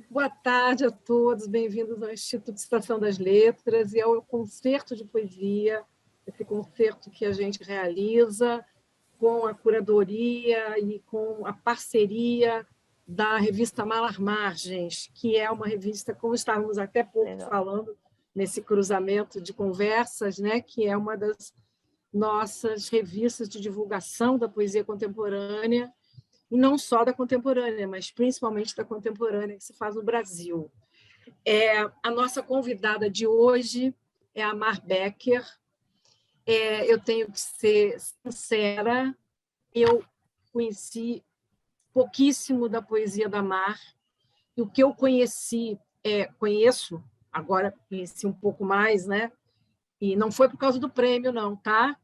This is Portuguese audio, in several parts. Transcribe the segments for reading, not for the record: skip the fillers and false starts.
Boa tarde a todos, bem-vindos ao Instituto Estação das Letras e ao concerto de poesia, esse concerto que a gente realiza com a curadoria e com a parceria da revista Malar Margens, que é uma revista, como estávamos até pouco falando, nesse cruzamento de conversas, né, que é uma das nossas revistas de divulgação da poesia contemporânea, e não só da contemporânea, mas principalmente da contemporânea que se faz no Brasil. A nossa convidada de hoje é a Mar Becker. Eu tenho que ser sincera, eu conheci pouquíssimo da poesia da Mar, e o que eu conheço, agora conheci um pouco mais, né? E não foi por causa do prêmio, não, tá?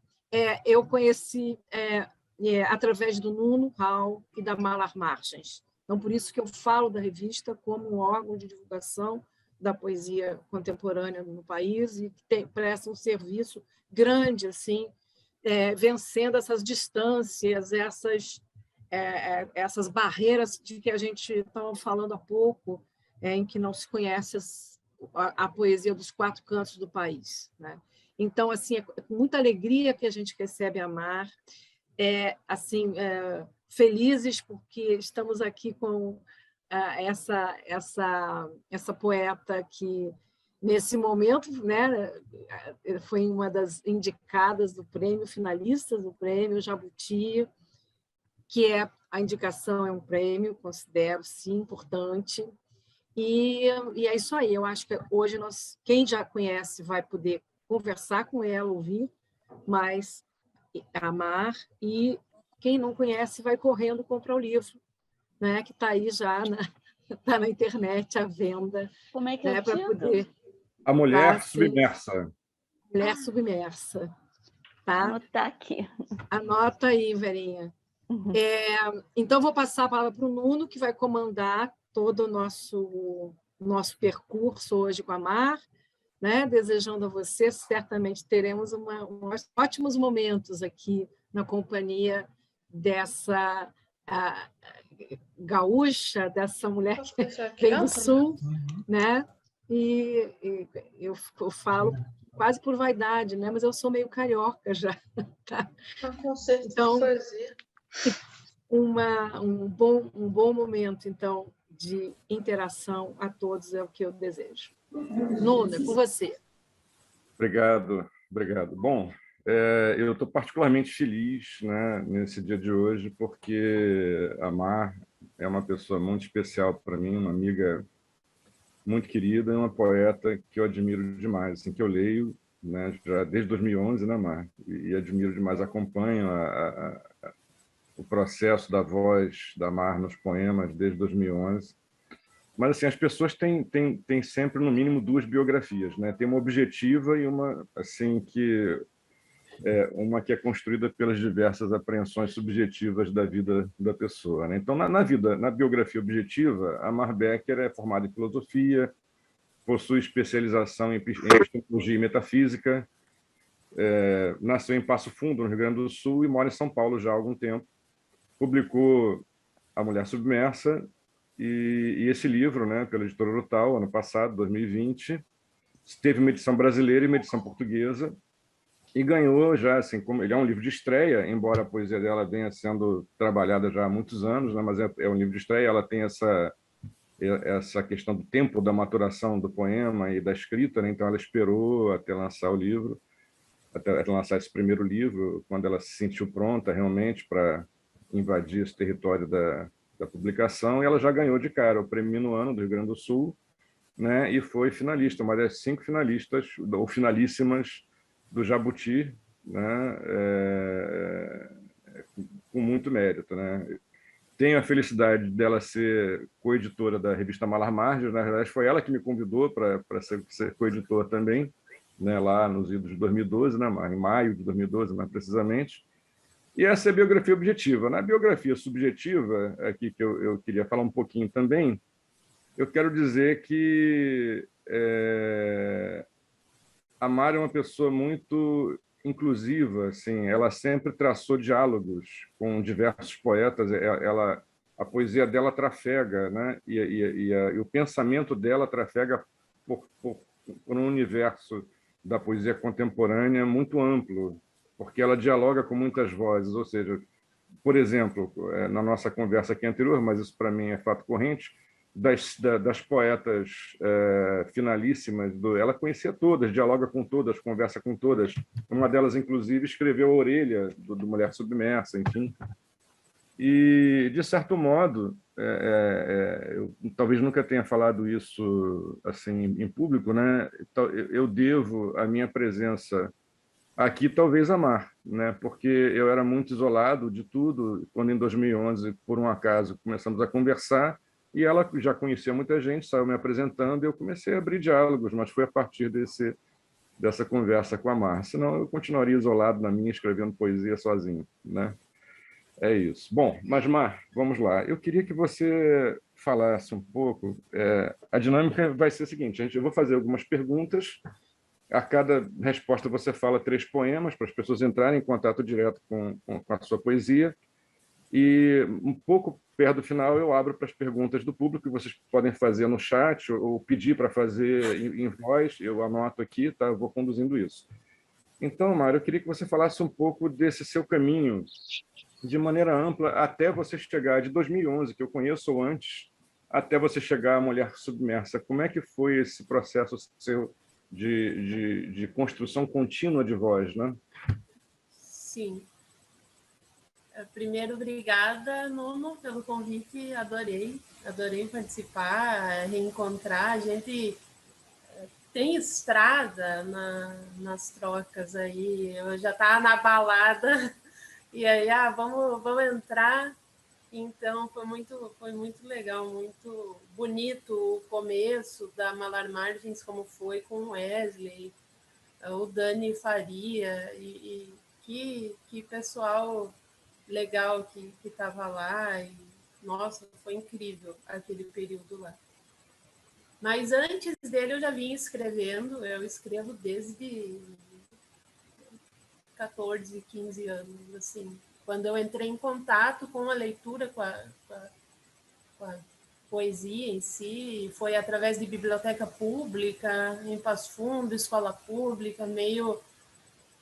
Eu conheci através do Nuno Hall e da Malar Margens. Então, por isso que eu falo da revista como um órgão de divulgação da poesia contemporânea no país e que presta um serviço grande, assim, vencendo essas distâncias, essas barreiras de que a gente estava falando há pouco, em que não se conhece a poesia dos quatro cantos do país, né? Então, assim, é com muita alegria que a gente recebe a Mar, felizes porque estamos aqui com essa poeta que, nesse momento, né, foi uma das indicadas do prêmio, finalistas do prêmio Jabuti, que a indicação é um prêmio, considero, sim, importante. E é isso aí, eu acho que hoje quem já conhece vai poder conversar com ela, ouvir, mas amar, e quem não conhece vai correndo comprar o livro, né, que está aí já, tá na internet à venda. Como é que é o para título? poder A Mulher Submersa. Mulher Submersa. Tá? Anotar aqui. Anota aí, Verinha. Então, vou passar a palavra para o Nuno, que vai comandar todo o nosso percurso hoje com a Mar, né? Desejando a você, certamente teremos ótimos momentos aqui na companhia dessa gaúcha, dessa mulher que vem do Sul, né? E eu falo quase por vaidade, né? Mas eu sou meio carioca já. Tá? Então, um bom momento, então, de interação a todos é o que eu desejo. Nuno, é com você. Obrigado. Bom, eu estou particularmente feliz, né, nesse dia de hoje, porque a Mar é uma pessoa muito especial para mim, uma amiga muito querida, uma poeta que eu admiro demais, assim, que eu leio, né, já desde 2011, né, Mar? E admiro demais, acompanho o processo da voz da Mar nos poemas desde 2011. Mas assim, as pessoas têm sempre, no mínimo, duas biografias, né? Tem uma objetiva e uma assim uma que é construída pelas diversas apreensões subjetivas da vida da pessoa, né? Então, na biografia objetiva, a Mar Becker é formada em filosofia, possui especialização em epistemologia e metafísica, nasceu em Passo Fundo, no Rio Grande do Sul, e mora em São Paulo já há algum tempo. Publicou A Mulher Submersa, e esse livro, né, pela editora Urutau, ano passado, 2020, teve uma edição brasileira e uma edição portuguesa, e ganhou já, assim, como ele é um livro de estreia, embora a poesia dela venha sendo trabalhada já há muitos anos, né, mas é um livro de estreia, ela tem essa questão do tempo da maturação do poema e da escrita, né, então ela esperou até lançar o livro, até lançar esse primeiro livro, quando ela se sentiu pronta realmente para invadir esse território da publicação, e ela já ganhou de cara o Prêmio Minuano do Rio Grande do Sul, né, e foi finalista, uma das 5 finalistas, ou finalíssimas, do Jabuti, né, com muito mérito, né. Tenho a felicidade dela ser coeditora da revista Malar Margens, na verdade foi ela que me convidou para ser coeditor também, né, lá nos idos de 2012, né, em maio de 2012, mais precisamente. E essa é a biografia objetiva. Na biografia subjetiva, aqui que eu queria falar um pouquinho também, eu quero dizer que a Mara é uma pessoa muito inclusiva, assim, ela sempre traçou diálogos com diversos poetas, ela a poesia dela trafega, né? E o pensamento dela trafega por um universo da poesia contemporânea muito amplo, porque ela dialoga com muitas vozes, ou seja, por exemplo, na nossa conversa aqui anterior, mas isso para mim é fato corrente, das poetas finalíssimas, ela conhecia todas, dialoga com todas, conversa com todas. Uma delas, inclusive, escreveu A Orelha, do Mulher Submersa, enfim. E, de certo modo, eu talvez nunca tenha falado isso assim em público, né? Eu devo a minha presença aqui talvez a Mar, né? Porque eu era muito isolado de tudo quando em 2011, por um acaso, começamos a conversar e ela já conhecia muita gente, saiu me apresentando e eu comecei a abrir diálogos, mas foi a partir dessa conversa com a Mar. Senão eu continuaria isolado na minha, escrevendo poesia sozinho, né? É isso. Bom, mas Mar, vamos lá. Eu queria que você falasse um pouco. A dinâmica vai ser a seguinte: eu vou fazer algumas perguntas. A cada resposta você fala 3 poemas para as pessoas entrarem em contato direto com a sua poesia. E um pouco perto do final eu abro para as perguntas do público que vocês podem fazer no chat ou pedir para fazer em voz. Eu anoto aqui, tá? Eu vou conduzindo isso. Então, Mário, eu queria que você falasse um pouco desse seu caminho de maneira ampla até você chegar de 2011, que eu conheço ou antes, até você chegar à Mulher Submersa. Como é que foi esse processo seu de construção contínua de voz, né? Sim. Primeiro, obrigada, Nuno, pelo convite. Adorei participar, reencontrar. A gente tem estrada nas trocas aí. Eu já estava na balada e aí, vamos entrar. Então, foi muito legal, muito bonito o começo da Malar Margens, como foi com o Wesley, o Dani Faria, e que pessoal legal que estava lá. E, nossa, foi incrível aquele período lá. Mas antes dele eu já vinha escrevendo, eu escrevo desde 14, 15 anos, assim. Quando eu entrei em contato com a leitura, com a poesia em si, foi através de biblioteca pública, em Passo Fundo, escola pública, meio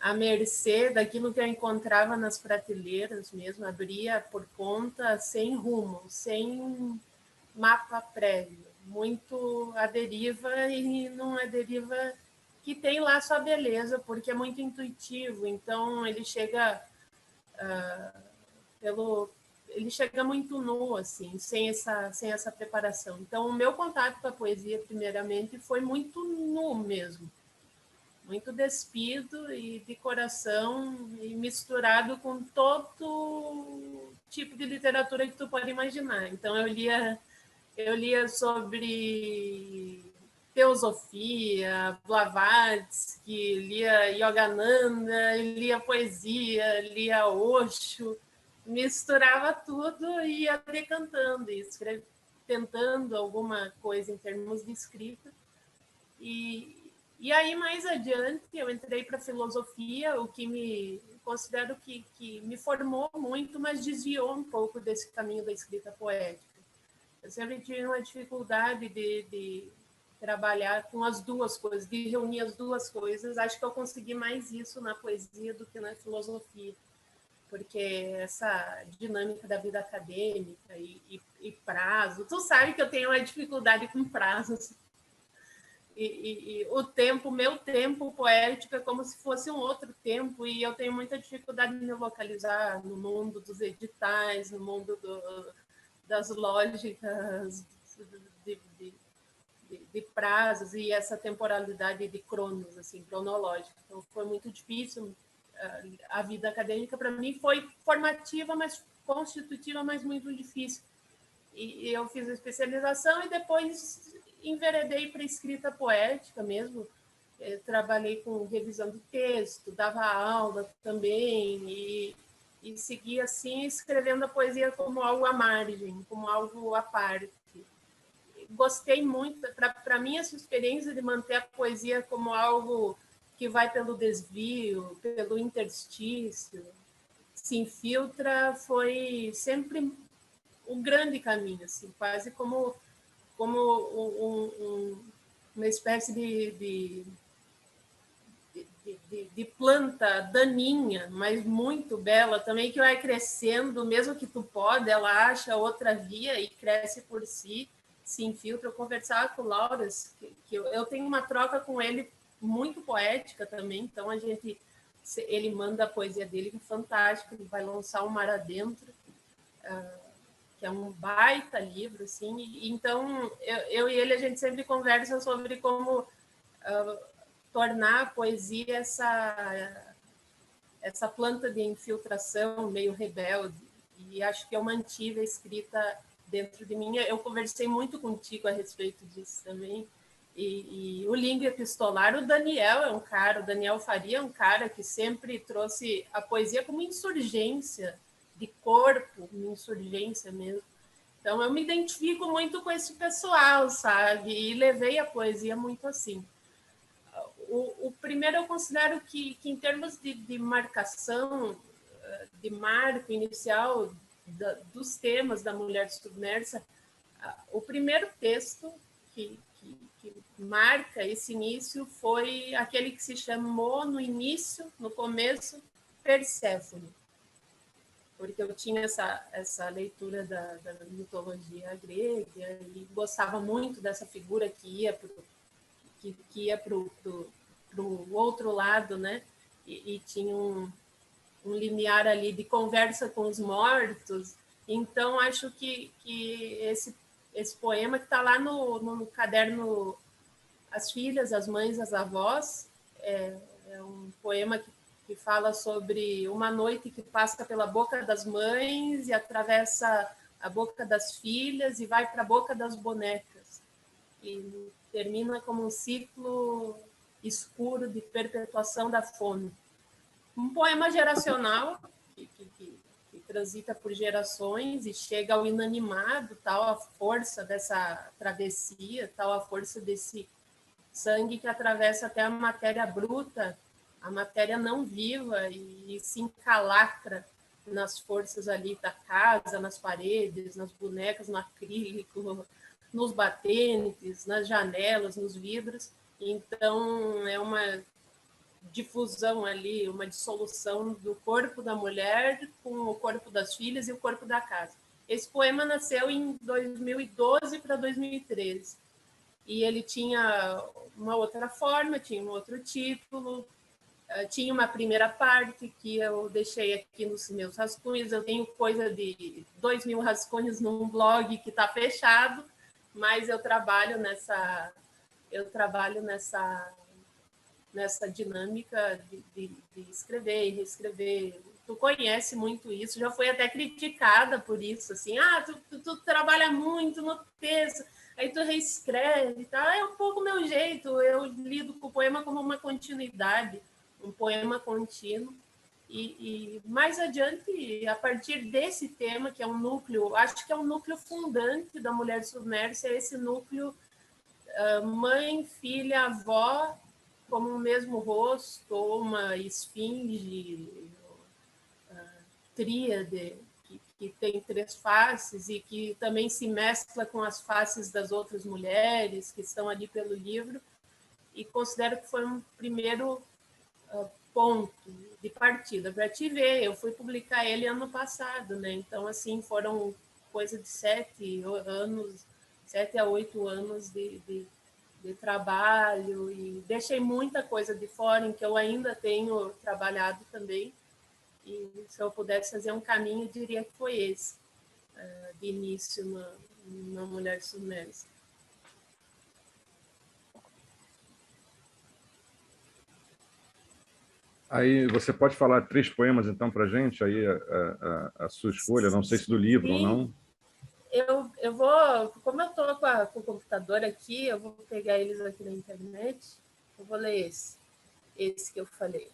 à mercê daquilo que eu encontrava nas prateleiras mesmo, abria por conta, sem rumo, sem mapa prévio, muito à deriva, e não é deriva que tem lá sua beleza, porque é muito intuitivo, então ele chega ele chega muito nu, assim, sem essa preparação. Então, o meu contato com a poesia, primeiramente, foi muito nu mesmo, muito despido e de coração, e misturado com todo tipo de literatura que tu pode imaginar. Então, eu lia sobre teosofia, Blavatsky, lia Yogananda, lia poesia, lia Osho, misturava tudo e ia decantando, tentando alguma coisa em termos de escrita. E aí, mais adiante, eu entrei para filosofia, o que me considero que me formou muito, mas desviou um pouco desse caminho da escrita poética. Eu sempre tive uma dificuldade de trabalhar com as duas coisas, de reunir as duas coisas. Acho que eu consegui mais isso na poesia do que na filosofia, porque essa dinâmica da vida acadêmica e prazo. Tu sabe que eu tenho uma dificuldade com prazos. E o tempo, meu tempo poético é como se fosse um outro tempo, e eu tenho muita dificuldade em me localizar no mundo dos editais, no mundo das lógicas de prazos e essa temporalidade de cronos, assim, cronológica. Então, foi muito difícil. A vida acadêmica, para mim, foi formativa, mas constitutiva, mas muito difícil. E eu fiz a especialização e depois enveredei para escrita poética mesmo. Trabalhei com revisão de texto, dava aula também, e seguia assim, escrevendo a poesia como algo à margem, como algo à parte. Gostei muito, para mim, essa experiência de manter a poesia como algo que vai pelo desvio, pelo interstício, se infiltra, foi sempre o grande caminho, assim, quase como uma espécie de planta daninha, mas muito bela também, que vai crescendo, mesmo que tu pode, ela acha outra via e cresce por si, se infiltra. Eu conversava com o Lauras, que eu tenho uma troca com ele muito poética também, então ele manda a poesia dele, que é fantástica, ele vai lançar O Mar Adentro, que é um baita livro, assim, então eu e ele, a gente sempre conversa sobre como tornar a poesia essa planta de infiltração meio rebelde, e acho que eu mantive a escrita dentro de mim. Eu conversei muito contigo a respeito disso também, e o Língua Epistolar, o Daniel Faria é um cara que sempre trouxe a poesia como insurgência de corpo, uma insurgência mesmo. Então eu me identifico muito com esse pessoal, sabe? E levei a poesia muito assim. O primeiro, eu considero que em termos de marcação, de marco inicial dos temas da mulher submersa, o primeiro texto que marca esse início foi aquele que se chamou no começo, Perséfone, porque eu tinha essa leitura da mitologia grega e gostava muito dessa figura que ia para o outro lado, né? E tinha um limiar ali de conversa com os mortos. Então, acho que esse poema que está lá no caderno As Filhas, as Mães, as Avós, é um poema que fala sobre uma noite que passa pela boca das mães e atravessa a boca das filhas e vai para a boca das bonecas. E termina como um ciclo escuro de perpetuação da fome. Um poema geracional que transita por gerações e chega ao inanimado, tal a força dessa travessia, tal a força desse sangue que atravessa até a matéria bruta, a matéria não viva, e se encalacra nas forças ali da casa, nas paredes, nas bonecas, no acrílico, nos batentes, nas janelas, nos vidros. Então, é uma difusão ali, uma dissolução do corpo da mulher com o corpo das filhas e o corpo da casa. Esse poema nasceu em 2012 para 2013. E ele tinha uma outra forma, tinha um outro título, tinha uma primeira parte que eu deixei aqui nos meus rascunhos. Eu tenho coisa de 2.000 rascunhos num blog que está fechado, mas eu trabalho nessa dinâmica de escrever e reescrever. Tu conhece muito isso, já foi até criticada por isso, assim, tu trabalha muito no texto, aí tu reescreve e tal. É um pouco meu jeito, eu lido com o poema como uma continuidade, um poema contínuo. E mais adiante, a partir desse tema, que é um núcleo, acho que é um núcleo fundante da mulher submersa, é esse núcleo mãe, filha, avó, como o mesmo rosto, ou uma esfinge, tríade, que tem 3 faces e que também se mescla com as faces das outras mulheres que estão ali pelo livro, e considero que foi um primeiro ponto de partida para te ver. Eu fui publicar ele ano passado, né? Então, assim, foram coisa de 7 a 8 anos de trabalho, e deixei muita coisa de fora em que eu ainda tenho trabalhado também. E se eu pudesse fazer um caminho, eu diria que foi esse, de início na mulher submersa. Aí você pode falar 3 poemas, então, para a gente, aí a sua escolha, não sei se do livro ou não. Eu vou, como eu estou com o computador aqui, eu vou pegar eles aqui na internet, eu vou ler esse que eu falei.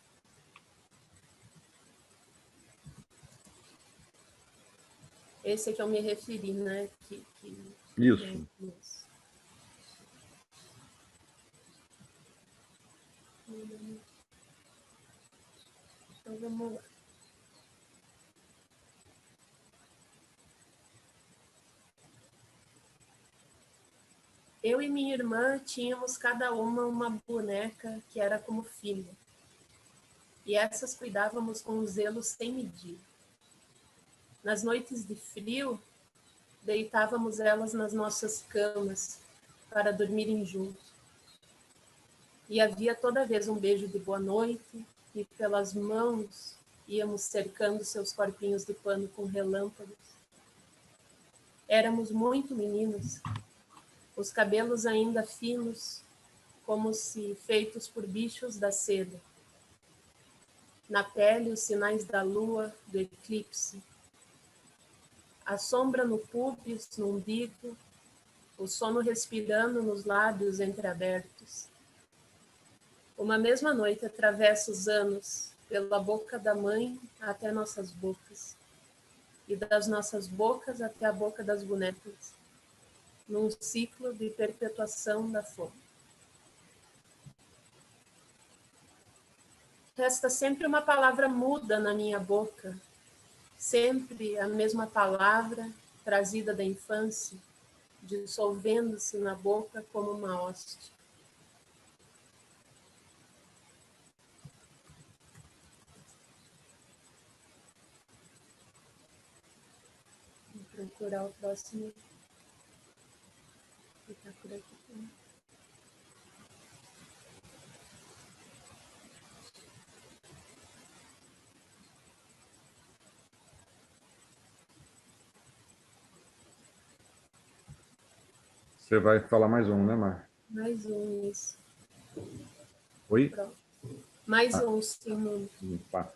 Esse é que eu me referi, né? Isso. Então, vamos lá. Eu e minha irmã tínhamos cada uma boneca que era como filha. E essas cuidávamos com um zelo sem medida. Nas noites de frio, deitávamos elas nas nossas camas para dormirem juntos. E havia toda vez um beijo de boa noite, e pelas mãos íamos cercando seus corpinhos de pano com relâmpagos. Éramos muito meninos, os cabelos ainda finos, como se feitos por bichos da seda. Na pele, os sinais da lua, do eclipse. A sombra no púbis, no umbigo, o sono respirando nos lábios entreabertos. Uma mesma noite atravessa os anos, pela boca da mãe até nossas bocas, e das nossas bocas até a boca das bonecas, num ciclo de perpetuação da fome. Resta sempre uma palavra muda na minha boca, sempre a mesma palavra trazida da infância, dissolvendo-se na boca como uma hóstia. Vou procurar o próximo. Ele está por aqui também. Você vai falar mais um, né, Mar? Mais um, isso. Oi? Pronto. Mais um, sim. Pá.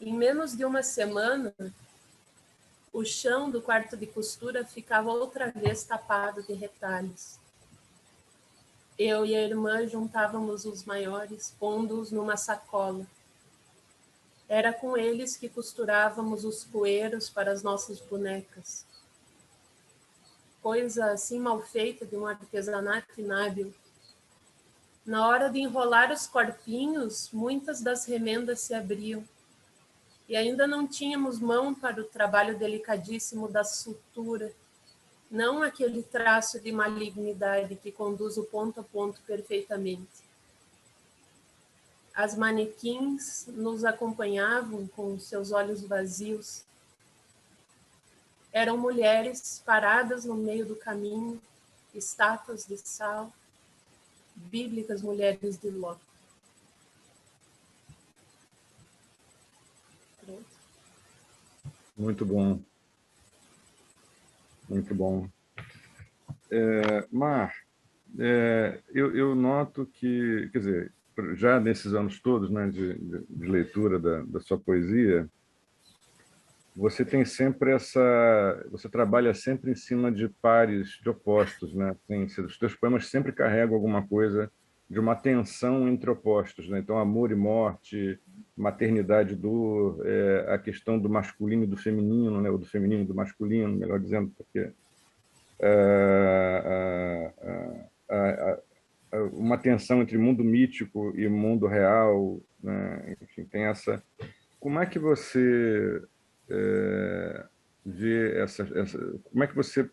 Em menos de uma semana, o chão do quarto de costura ficava outra vez tapado de retalhos. Eu e a irmã juntávamos os maiores, pondo-os numa sacola. Era com eles que costurávamos os poeiros para as nossas bonecas. Coisa assim mal feita de um artesanato inábil. Na hora de enrolar os corpinhos, muitas das remendas se abriam. E ainda não tínhamos mão para o trabalho delicadíssimo da sutura, não aquele traço de malignidade que conduz o ponto a ponto perfeitamente. As manequins nos acompanhavam com seus olhos vazios. Eram mulheres paradas no meio do caminho, estátuas de sal, bíblicas mulheres de Ló. Pronto. Muito bom. Muito bom. Mar, eu noto que, quer dizer, já nesses anos todos, né, de leitura da sua poesia, você tem sempre você trabalha sempre em cima de pares, de opostos, né? Os teus poemas sempre carregam alguma coisa de uma tensão entre opostos, né? Então, amor e morte, maternidade e dor, a questão do masculino e do feminino, né? Ou do feminino e do masculino, melhor dizendo, porque uma tensão entre mundo mítico e mundo real, né? Enfim, tem essa. Como é que você vê como é que você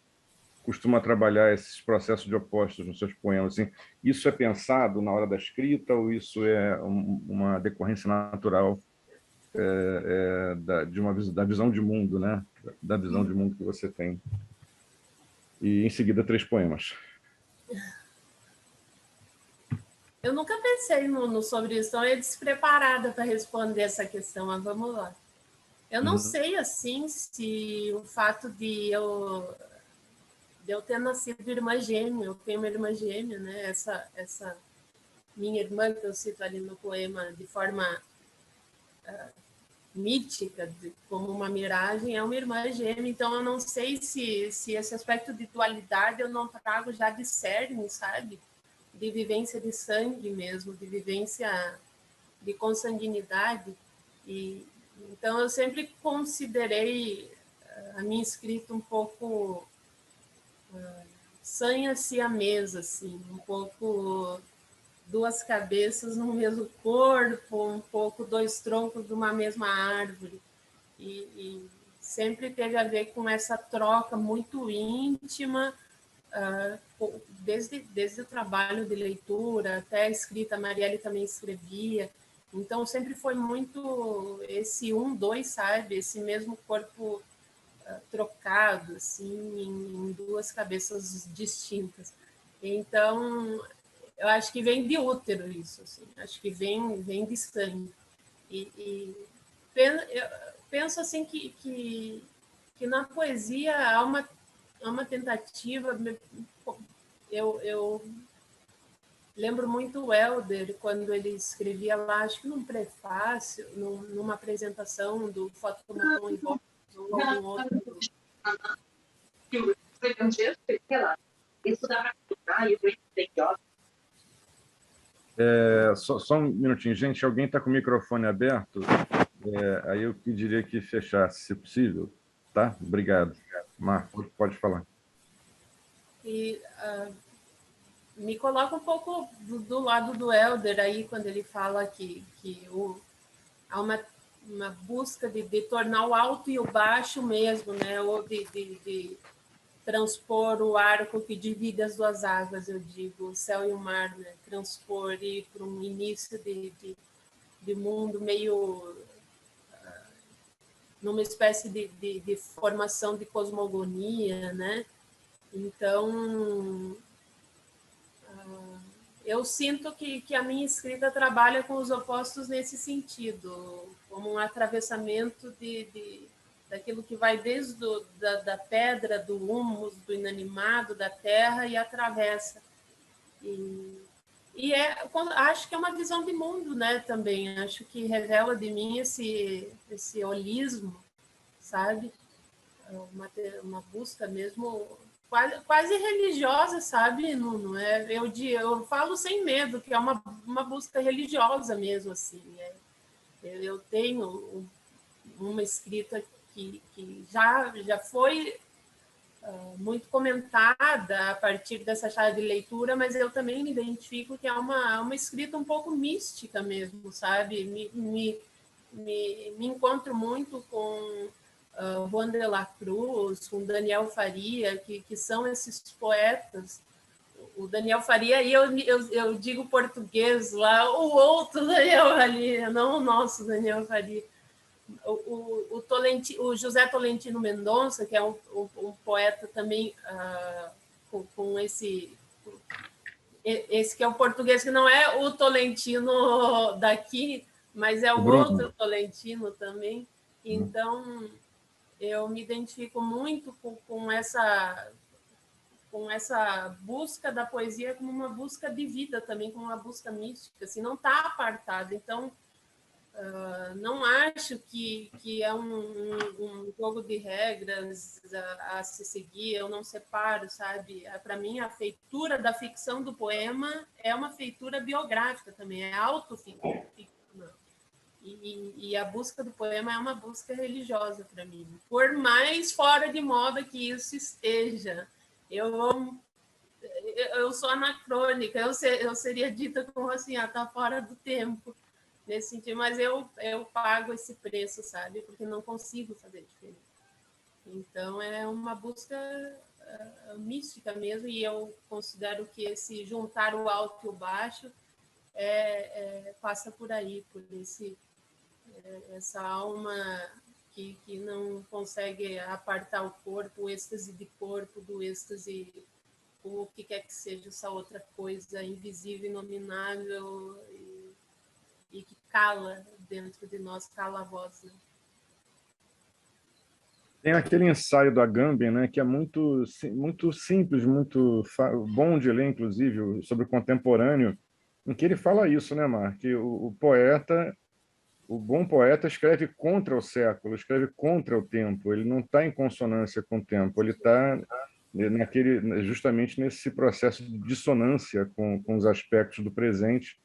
costuma trabalhar esses processos de opostos nos seus poemas? Assim, isso é pensado na hora da escrita ou isso é uma decorrência natural da visão de mundo, né? Da visão de mundo que você tem? E em seguida 3 poemas. Eu nunca pensei sobre isso, então eu ia despreparada para responder essa questão, mas vamos lá. Eu não sei, assim, se o fato de eu ter nascido irmã gêmea, eu tenho uma irmã gêmea, né? Essa minha irmã, que eu cito ali no poema de forma mítica, como uma miragem, é uma irmã gêmea, então eu não sei se esse aspecto de dualidade eu não trago já de cerne, sabe? De vivência de sangue mesmo, de vivência de consanguinidade. E então eu sempre considerei a minha escrita um pouco sanha siamesa, assim, um pouco 2 cabeças no mesmo corpo, um pouco 2 troncos de uma mesma árvore. E sempre teve a ver com essa troca muito íntima desde o trabalho de leitura até a escrita, a Marielle também escrevia, então sempre foi muito esse dois, sabe? Esse mesmo corpo trocado, assim, em duas cabeças distintas. Então, eu acho que vem de útero isso, assim, acho que vem de sangue. E eu penso assim que na poesia há uma tentativa. Eu lembro muito o Helder, quando ele escrevia lá, acho que num prefácio, numa apresentação do Fotomaton e Voz, ou algum outro. Só um minutinho, gente. Alguém está com o microfone aberto? Aí eu pediria que fechasse, se possível. Tá? Obrigado. Marco, pode falar. E me coloca um pouco do lado do Helder aí, quando ele fala que há uma busca de tornar o alto e o baixo mesmo, né? Ou de transpor o arco que divide as duas águas, eu digo, o céu e o mar, né? Transpor e ir para um início de mundo meio numa espécie de formação de cosmogonia, né? Então, eu sinto que a minha escrita trabalha com os opostos nesse sentido, como um atravessamento daquilo que vai desde da pedra, do humus, do inanimado, da terra, e atravessa. Acho que é uma visão de mundo, né, também. Acho que revela de mim esse holismo, sabe? Uma busca mesmo quase religiosa, sabe? Não é, eu falo sem medo, que é uma busca religiosa mesmo, assim. Eu tenho uma escrita que já foi muito comentada a partir dessa chave de leitura, mas eu também me identifico que é uma escrita um pouco mística mesmo, sabe? Me encontro muito com Juan de la Cruz, com Daniel Faria, que são esses poetas. O Daniel Faria, e eu digo português lá, o outro Daniel Faria, não o nosso Daniel Faria. O José Tolentino Mendonça, que é um poeta também com esse que é o português, que não é o Tolentino daqui, mas é o outro Tolentino também. Então, eu me identifico muito com essa busca da poesia como uma busca de vida também, como uma busca mística, assim, não está apartada. Então, não acho que é um jogo de regras a se seguir, eu não separo, sabe? Para mim, a feitura da ficção do poema é uma feitura biográfica também, é autoficcional. E a busca do poema é uma busca religiosa para mim. Por mais fora de moda que isso esteja, eu sou anacrônica, eu seria dita como assim, está fora do tempo, nesse sentido, mas eu pago esse preço, sabe? Porque não consigo fazer diferente. Então, é uma busca mística mesmo, e eu considero que esse juntar o alto e o baixo passa por aí, por essa alma que não consegue apartar o corpo, o êxtase de corpo do êxtase, o que quer que seja essa outra coisa invisível, inominável e que cala dentro de nós, cala a voz. Né? Tem aquele ensaio do Agamben, né, que é muito simples, muito bom de ler, inclusive, sobre o contemporâneo, em que ele fala isso, né, Mar? Que o bom poeta escreve contra o século, escreve contra o tempo, ele não está em consonância com o tempo, ele está justamente nesse processo de dissonância com os aspectos do presente.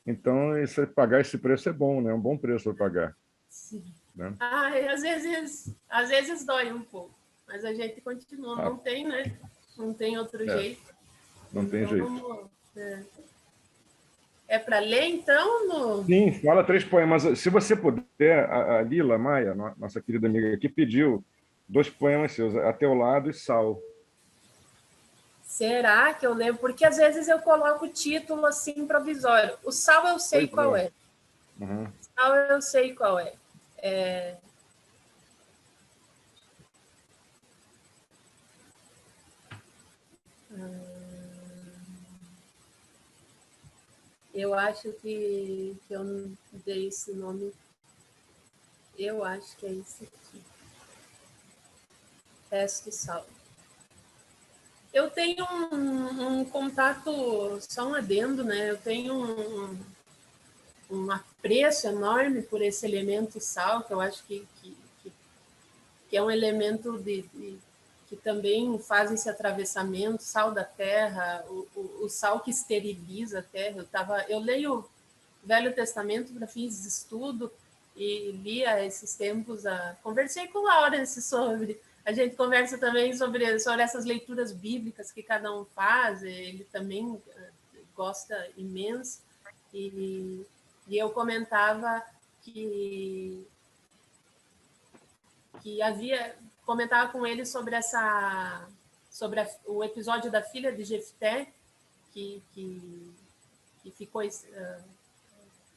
Então, pagar esse preço é bom, né? É um bom preço para pagar. Sim. Né? Às vezes dói um pouco, mas a gente continua, não tem, né? Não tem outro jeito. Não tem jeito. É para ler, então? No... Sim, fala 3 poemas. Se você puder, a Lila Maia, nossa querida amiga aqui, pediu 2 poemas seus, A Teu Lado e Sal. Será que eu lembro? Porque às vezes eu coloco o título assim provisório. O Sal eu sei qual é. Uhum. O Sal eu sei qual é. Eu acho que eu não dei esse nome. Eu acho que é esse aqui. Resto Sal. Eu tenho um contato, só um adendo, né? Eu tenho um apreço enorme por esse elemento sal, que eu acho que é um elemento que também faz esse atravessamento, sal da terra, o sal que esteriliza a terra. Eu leio o Velho Testamento para fins de estudo e li há esses tempos, conversei com o Laurence sobre, a gente conversa também sobre essas leituras bíblicas que cada um faz, ele também gosta imenso, e eu comentava que comentava com ele sobre o episódio da filha de Jefté, que ficou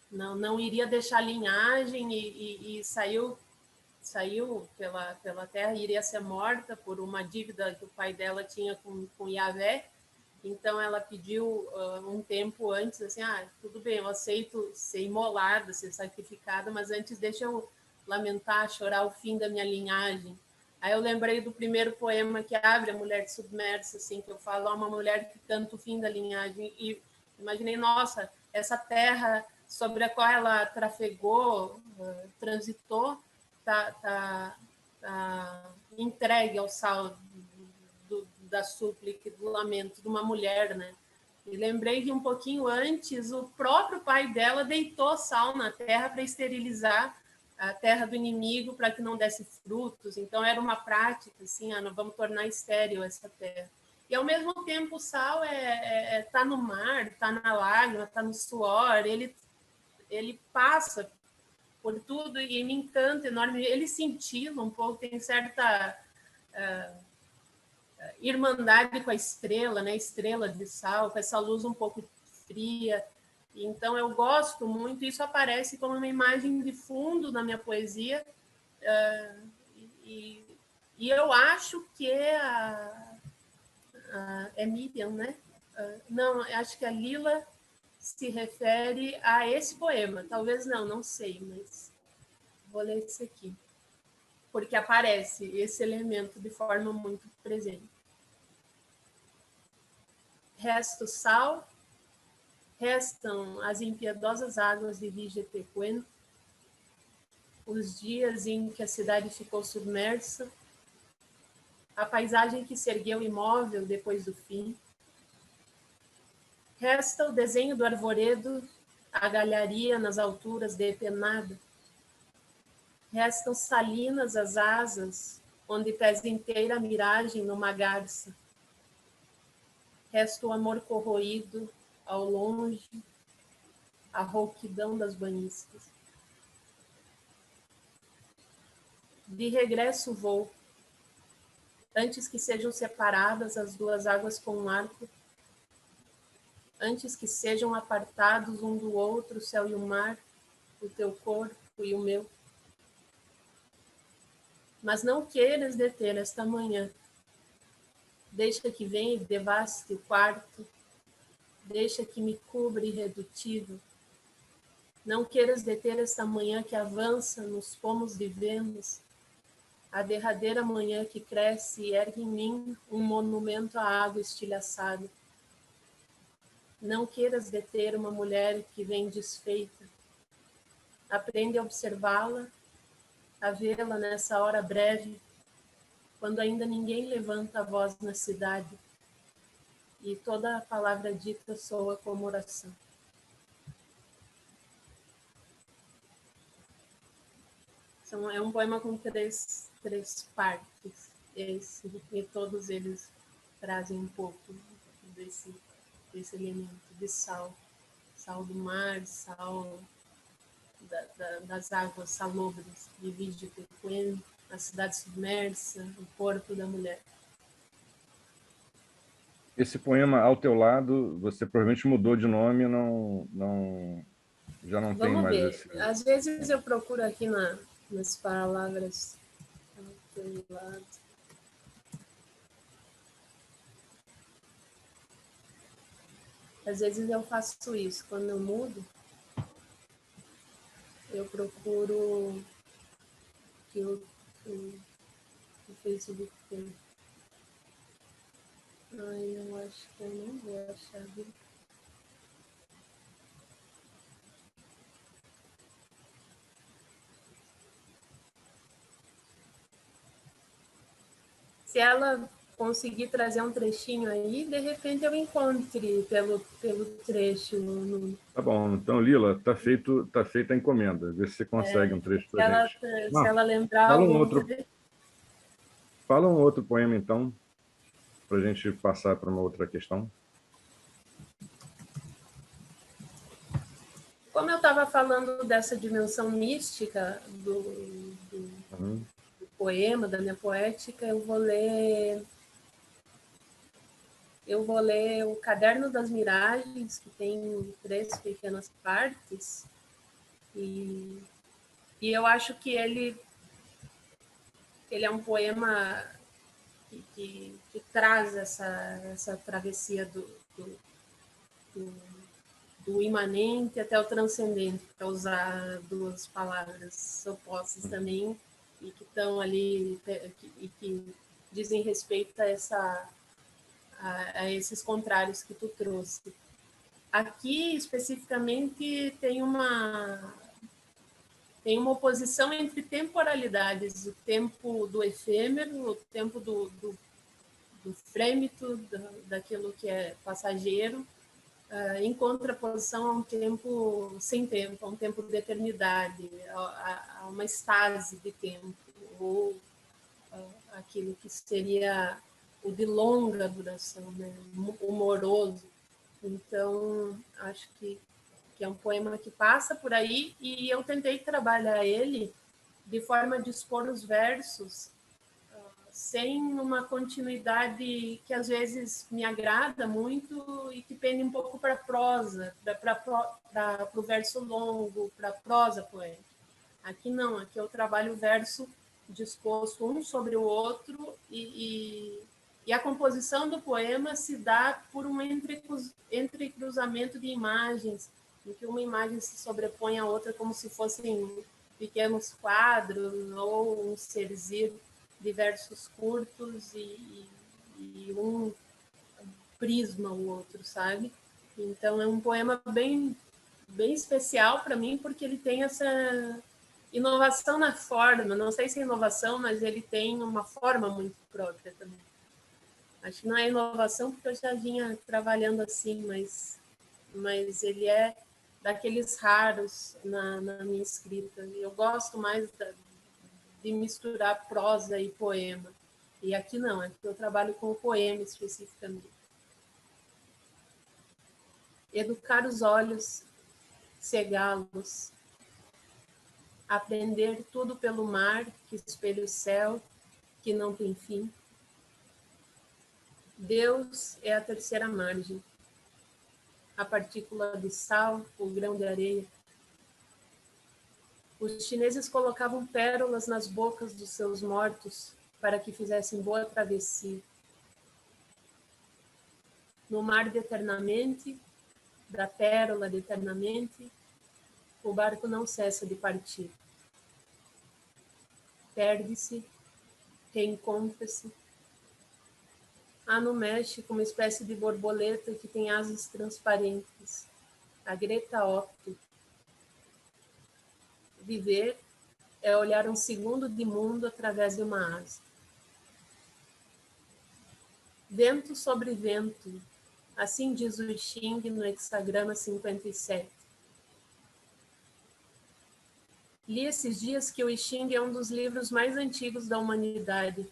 não iria deixar linhagem e saiu pela terra, iria ser morta por uma dívida que o pai dela tinha com Yahvé. Então ela pediu um tempo antes, assim, tudo bem, eu aceito ser imolada, ser sacrificada, mas antes deixa eu lamentar, chorar o fim da minha linhagem. Aí eu lembrei do primeiro poema que abre a Mulher Submersa, assim, que eu falo, uma mulher que canta o fim da linhagem, e imaginei, nossa, essa terra sobre a qual ela trafegou, transitou, tá entregue ao sal da súplica, do lamento de uma mulher, né? E lembrei que um pouquinho antes o próprio pai dela deitou sal na terra para esterilizar a terra do inimigo, para que não desse frutos. Então era uma prática assim, nós vamos tornar estéril essa terra. E ao mesmo tempo o sal tá no mar, tá na lágrima, tá no suor, ele passa por tudo e me encanta enorme. Ele cintila um pouco, tem certa irmandade com a estrela, né? Estrela de sal, com essa luz um pouco fria. Então eu gosto muito, isso aparece como uma imagem de fundo na minha poesia, e eu acho que é Miriam, né? Não, acho que a Lila se refere a esse poema. Talvez não sei, mas vou ler esse aqui, porque aparece esse elemento de forma muito presente. Resta o sal, restam as impiedosas águas de Vigetequen, os dias em que a cidade ficou submersa, a paisagem que se ergueu imóvel depois do fim. Resta o desenho do arvoredo, a galharia nas alturas depenada. Restam salinas as asas, onde pesa inteira a miragem numa garça. Resta o amor corroído, ao longe, a rouquidão das banhistas. De regresso vou, antes que sejam separadas as duas águas com um arco, antes que sejam apartados um do outro o céu e o mar, o teu corpo e o meu. Mas não queiras deter esta manhã. Deixa que venha e devaste o quarto, deixa que me cubra irredutível. Não queiras deter esta manhã que avança nos pomos de Vênus, a derradeira manhã que cresce e ergue em mim um monumento à água estilhaçada. Não queiras deter uma mulher que vem desfeita. Aprende a observá-la, a vê-la nessa hora breve, quando ainda ninguém levanta a voz na cidade e toda a palavra dita soa como oração. Então, é um poema com três partes, e todos eles trazem um pouco desse elemento de sal. Sal do mar, sal das águas salobras de Vigetequen, a cidade submersa, o corpo da mulher. Esse poema Ao Teu Lado, você provavelmente mudou de nome, já não tem Vamos mais ver. esse... Às vezes eu procuro aqui nas palavras ao teu lado. Às vezes eu faço isso. Quando eu mudo, eu procuro que o Facebook tem. Ai, eu acho que eu não vou achar. Viu? Se ela conseguir trazer um trechinho aí, de repente eu encontre pelo trecho. Tá bom, então, Lila, tá feita a encomenda. Vê se você consegue um trecho Se para ela, gente. se ela lembrar Fala um algum outro, trecho. fala um outro poema, então, para a gente passar para uma outra questão. Como eu estava falando dessa dimensão mística Uhum. do poema, da minha poética, eu vou ler o Caderno das Miragens, que tem 3 pequenas partes, e, e eu acho que ele é um poema que traz essa travessia do, do imanente até o transcendente, para usar 2 palavras opostas também, e que estão ali, e que dizem respeito a esses contrários que tu trouxe. Aqui, especificamente, tem uma oposição entre temporalidades, o tempo do efêmero, o tempo do frêmito, daquilo que é passageiro, em contraposição a um tempo sem tempo, a um tempo de eternidade, a uma estase de tempo, ou aquilo que seria o de longa duração, né? O moroso. Então, acho que é um poema que passa por aí, e eu tentei trabalhar ele de forma de expor os versos sem uma continuidade que às vezes me agrada muito e que pende um pouco para a prosa, para o verso longo, para a prosa poética. Aqui não, aqui eu trabalho o verso disposto um sobre o outro, e a composição do poema se dá por um entrecruzamento de imagens, em que uma imagem se sobrepõe à outra como se fossem pequenos quadros ou um serzir de versos curtos, e um prisma o outro, sabe? Então é um poema bem especial para mim, porque ele tem essa inovação na forma. Não sei se é inovação, mas ele tem uma forma muito própria também. Acho que não é inovação porque eu já vinha trabalhando assim, mas ele é daqueles raros na minha escrita. Eu gosto mais de misturar prosa e poema. E aqui não, aqui eu trabalho com o poema especificamente. Educar os olhos, cegá-los, aprender tudo pelo mar que espelha o céu, que não tem fim. Deus é a terceira margem, a partícula de sal, o grão de areia. Os chineses colocavam pérolas nas bocas dos seus mortos para que fizessem boa travessia. No mar de eternamente, da pérola de eternamente, o barco não cessa de partir. Perde-se, reencontra-se. Há no México uma espécie de borboleta que tem asas transparentes, a Greta Octo. Viver é olhar um segundo de mundo através de uma asa. Vento sobre vento, assim diz o I Ching no hexagrama 57. Li esses dias que o I Ching é um dos livros mais antigos da humanidade.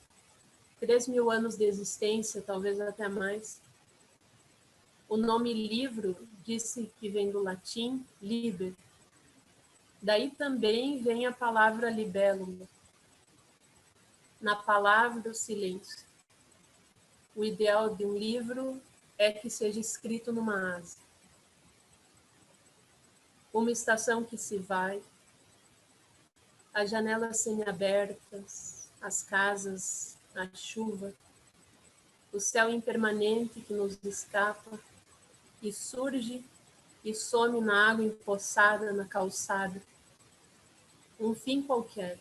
3.000 anos de existência, talvez até mais. O nome livro disse que vem do latim liber. Daí também vem a palavra libélula. Na palavra, o silêncio. O ideal de um livro é que seja escrito numa asa. Uma estação que se vai, as janelas semiabertas, as casas, a chuva, o céu impermanente que nos escapa e surge e some na água empoçada na calçada. Um fim qualquer,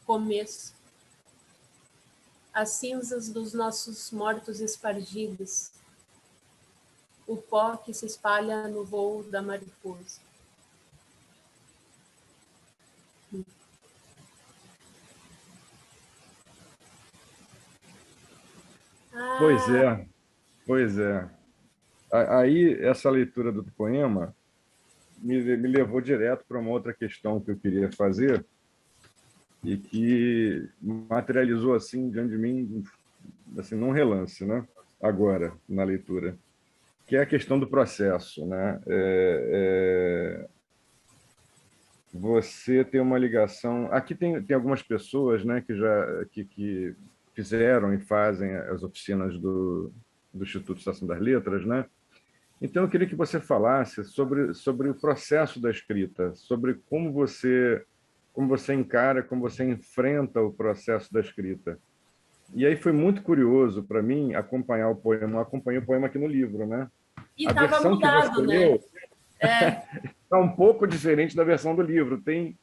começo. As cinzas dos nossos mortos espargidos, o pó que se espalha no voo da mariposa. Pois é, pois é. Aí, essa leitura do poema me levou direto para uma outra questão que eu queria fazer e que materializou assim diante de mim, assim, num relance, né? Agora, na leitura, que é a questão do processo, né? Você tem uma ligação. Aqui tem algumas pessoas, né, que fizeram e fazem as oficinas do Instituto Estação das Letras, né? Então, eu queria que você falasse sobre o processo da escrita, sobre como você encara, como você enfrenta o processo da escrita. E aí foi muito curioso para mim acompanhar o poema. Eu acompanhei o poema aqui no livro, né? E A estava versão que você mudado, né? leu está um pouco diferente da versão do livro. Tem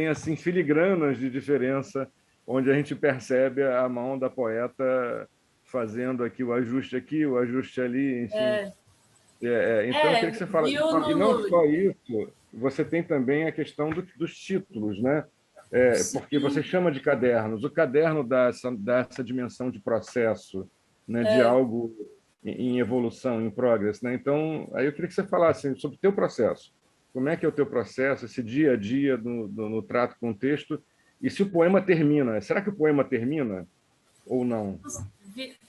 assim filigranas de diferença, onde a gente percebe a mão da poeta fazendo aqui, o ajuste ali, enfim. Então, eu queria que você falasse. Viu E não no... só isso, você tem também a questão dos títulos, né? Porque você chama de cadernos. O caderno dá essa dimensão de processo, né? De algo em evolução, em progress, né? Então, aí eu queria que você falasse sobre o teu processo. Como é que é o teu processo, esse dia a dia no trato com o texto? E se o poema termina, será que o poema termina ou não?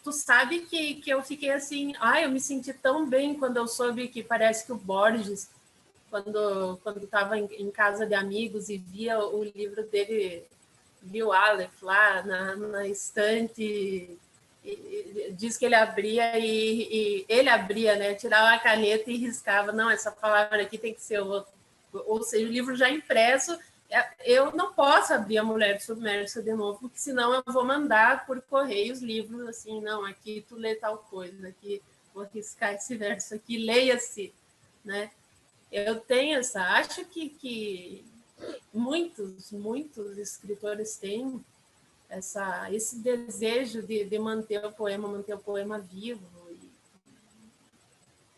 Tu sabe que eu fiquei assim, eu me senti tão bem quando eu soube que parece que o Borges, quando estava em casa de amigos e via o livro dele, viu Aleph lá na estante, diz que ele abria e ele abria, né? Tirava a caneta e riscava, não, essa palavra aqui tem que ser outra. Ou seja, o livro já impresso, eu não posso abrir a Mulher Submersa de novo, porque senão eu vou mandar por correio os livros, assim, não, aqui tu lê tal coisa, aqui vou riscar esse verso aqui, leia-se, né? Eu tenho acho que muitos escritores têm esse desejo de manter o poema vivo, e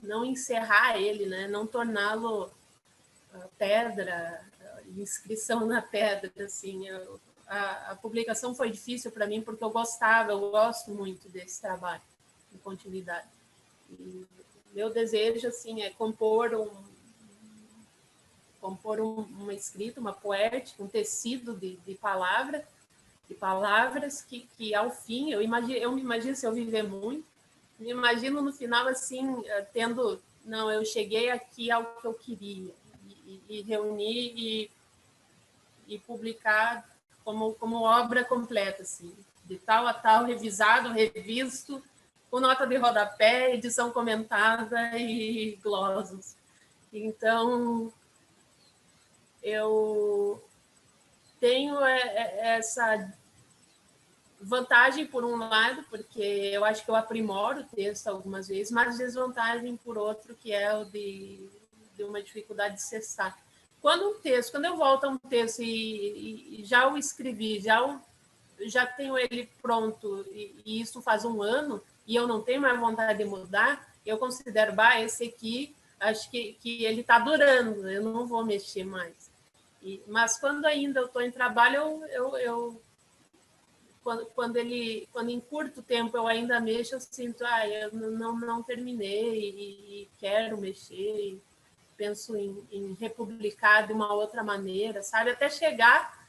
não encerrar ele, né? Não torná-lo pedra, inscrição na pedra, assim. A publicação foi difícil para mim porque eu gosto muito desse trabalho de continuidade. E meu desejo, assim, é compor uma escrita, uma poética, um tecido de palavras que ao fim, eu me imagino se eu viver muito, me imagino no final assim, não, eu cheguei aqui ao que eu queria, e reunir e publicar como obra completa, assim, de tal a tal, revisado, revisto, com nota de rodapé, edição comentada e glosas. Então, eu tenho essa vantagem por um lado, porque eu acho que eu aprimoro o texto algumas vezes, mas desvantagem por outro, que é o de uma dificuldade de cessar. Quando eu volto a um texto e já o escrevi, já tenho ele pronto, e isso faz um ano, e eu não tenho mais vontade de mudar, eu considero, esse aqui, acho que ele está durando, eu não vou mexer mais. Mas quando ainda eu estou em trabalho, quando em curto tempo eu ainda mexo, eu sinto, eu não terminei e quero mexer, e penso em republicar de uma outra maneira, sabe? Até chegar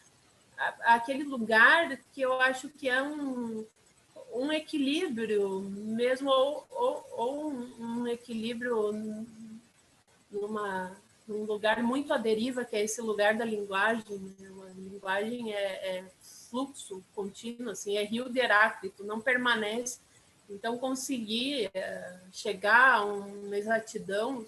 àquele lugar que eu acho que é um equilíbrio mesmo, ou um equilíbrio num lugar muito à deriva, que é esse lugar da linguagem, né? A linguagem é fluxo contínuo, assim, é rio de Heráclito, não permanece Então, conseguir chegar a uma exatidão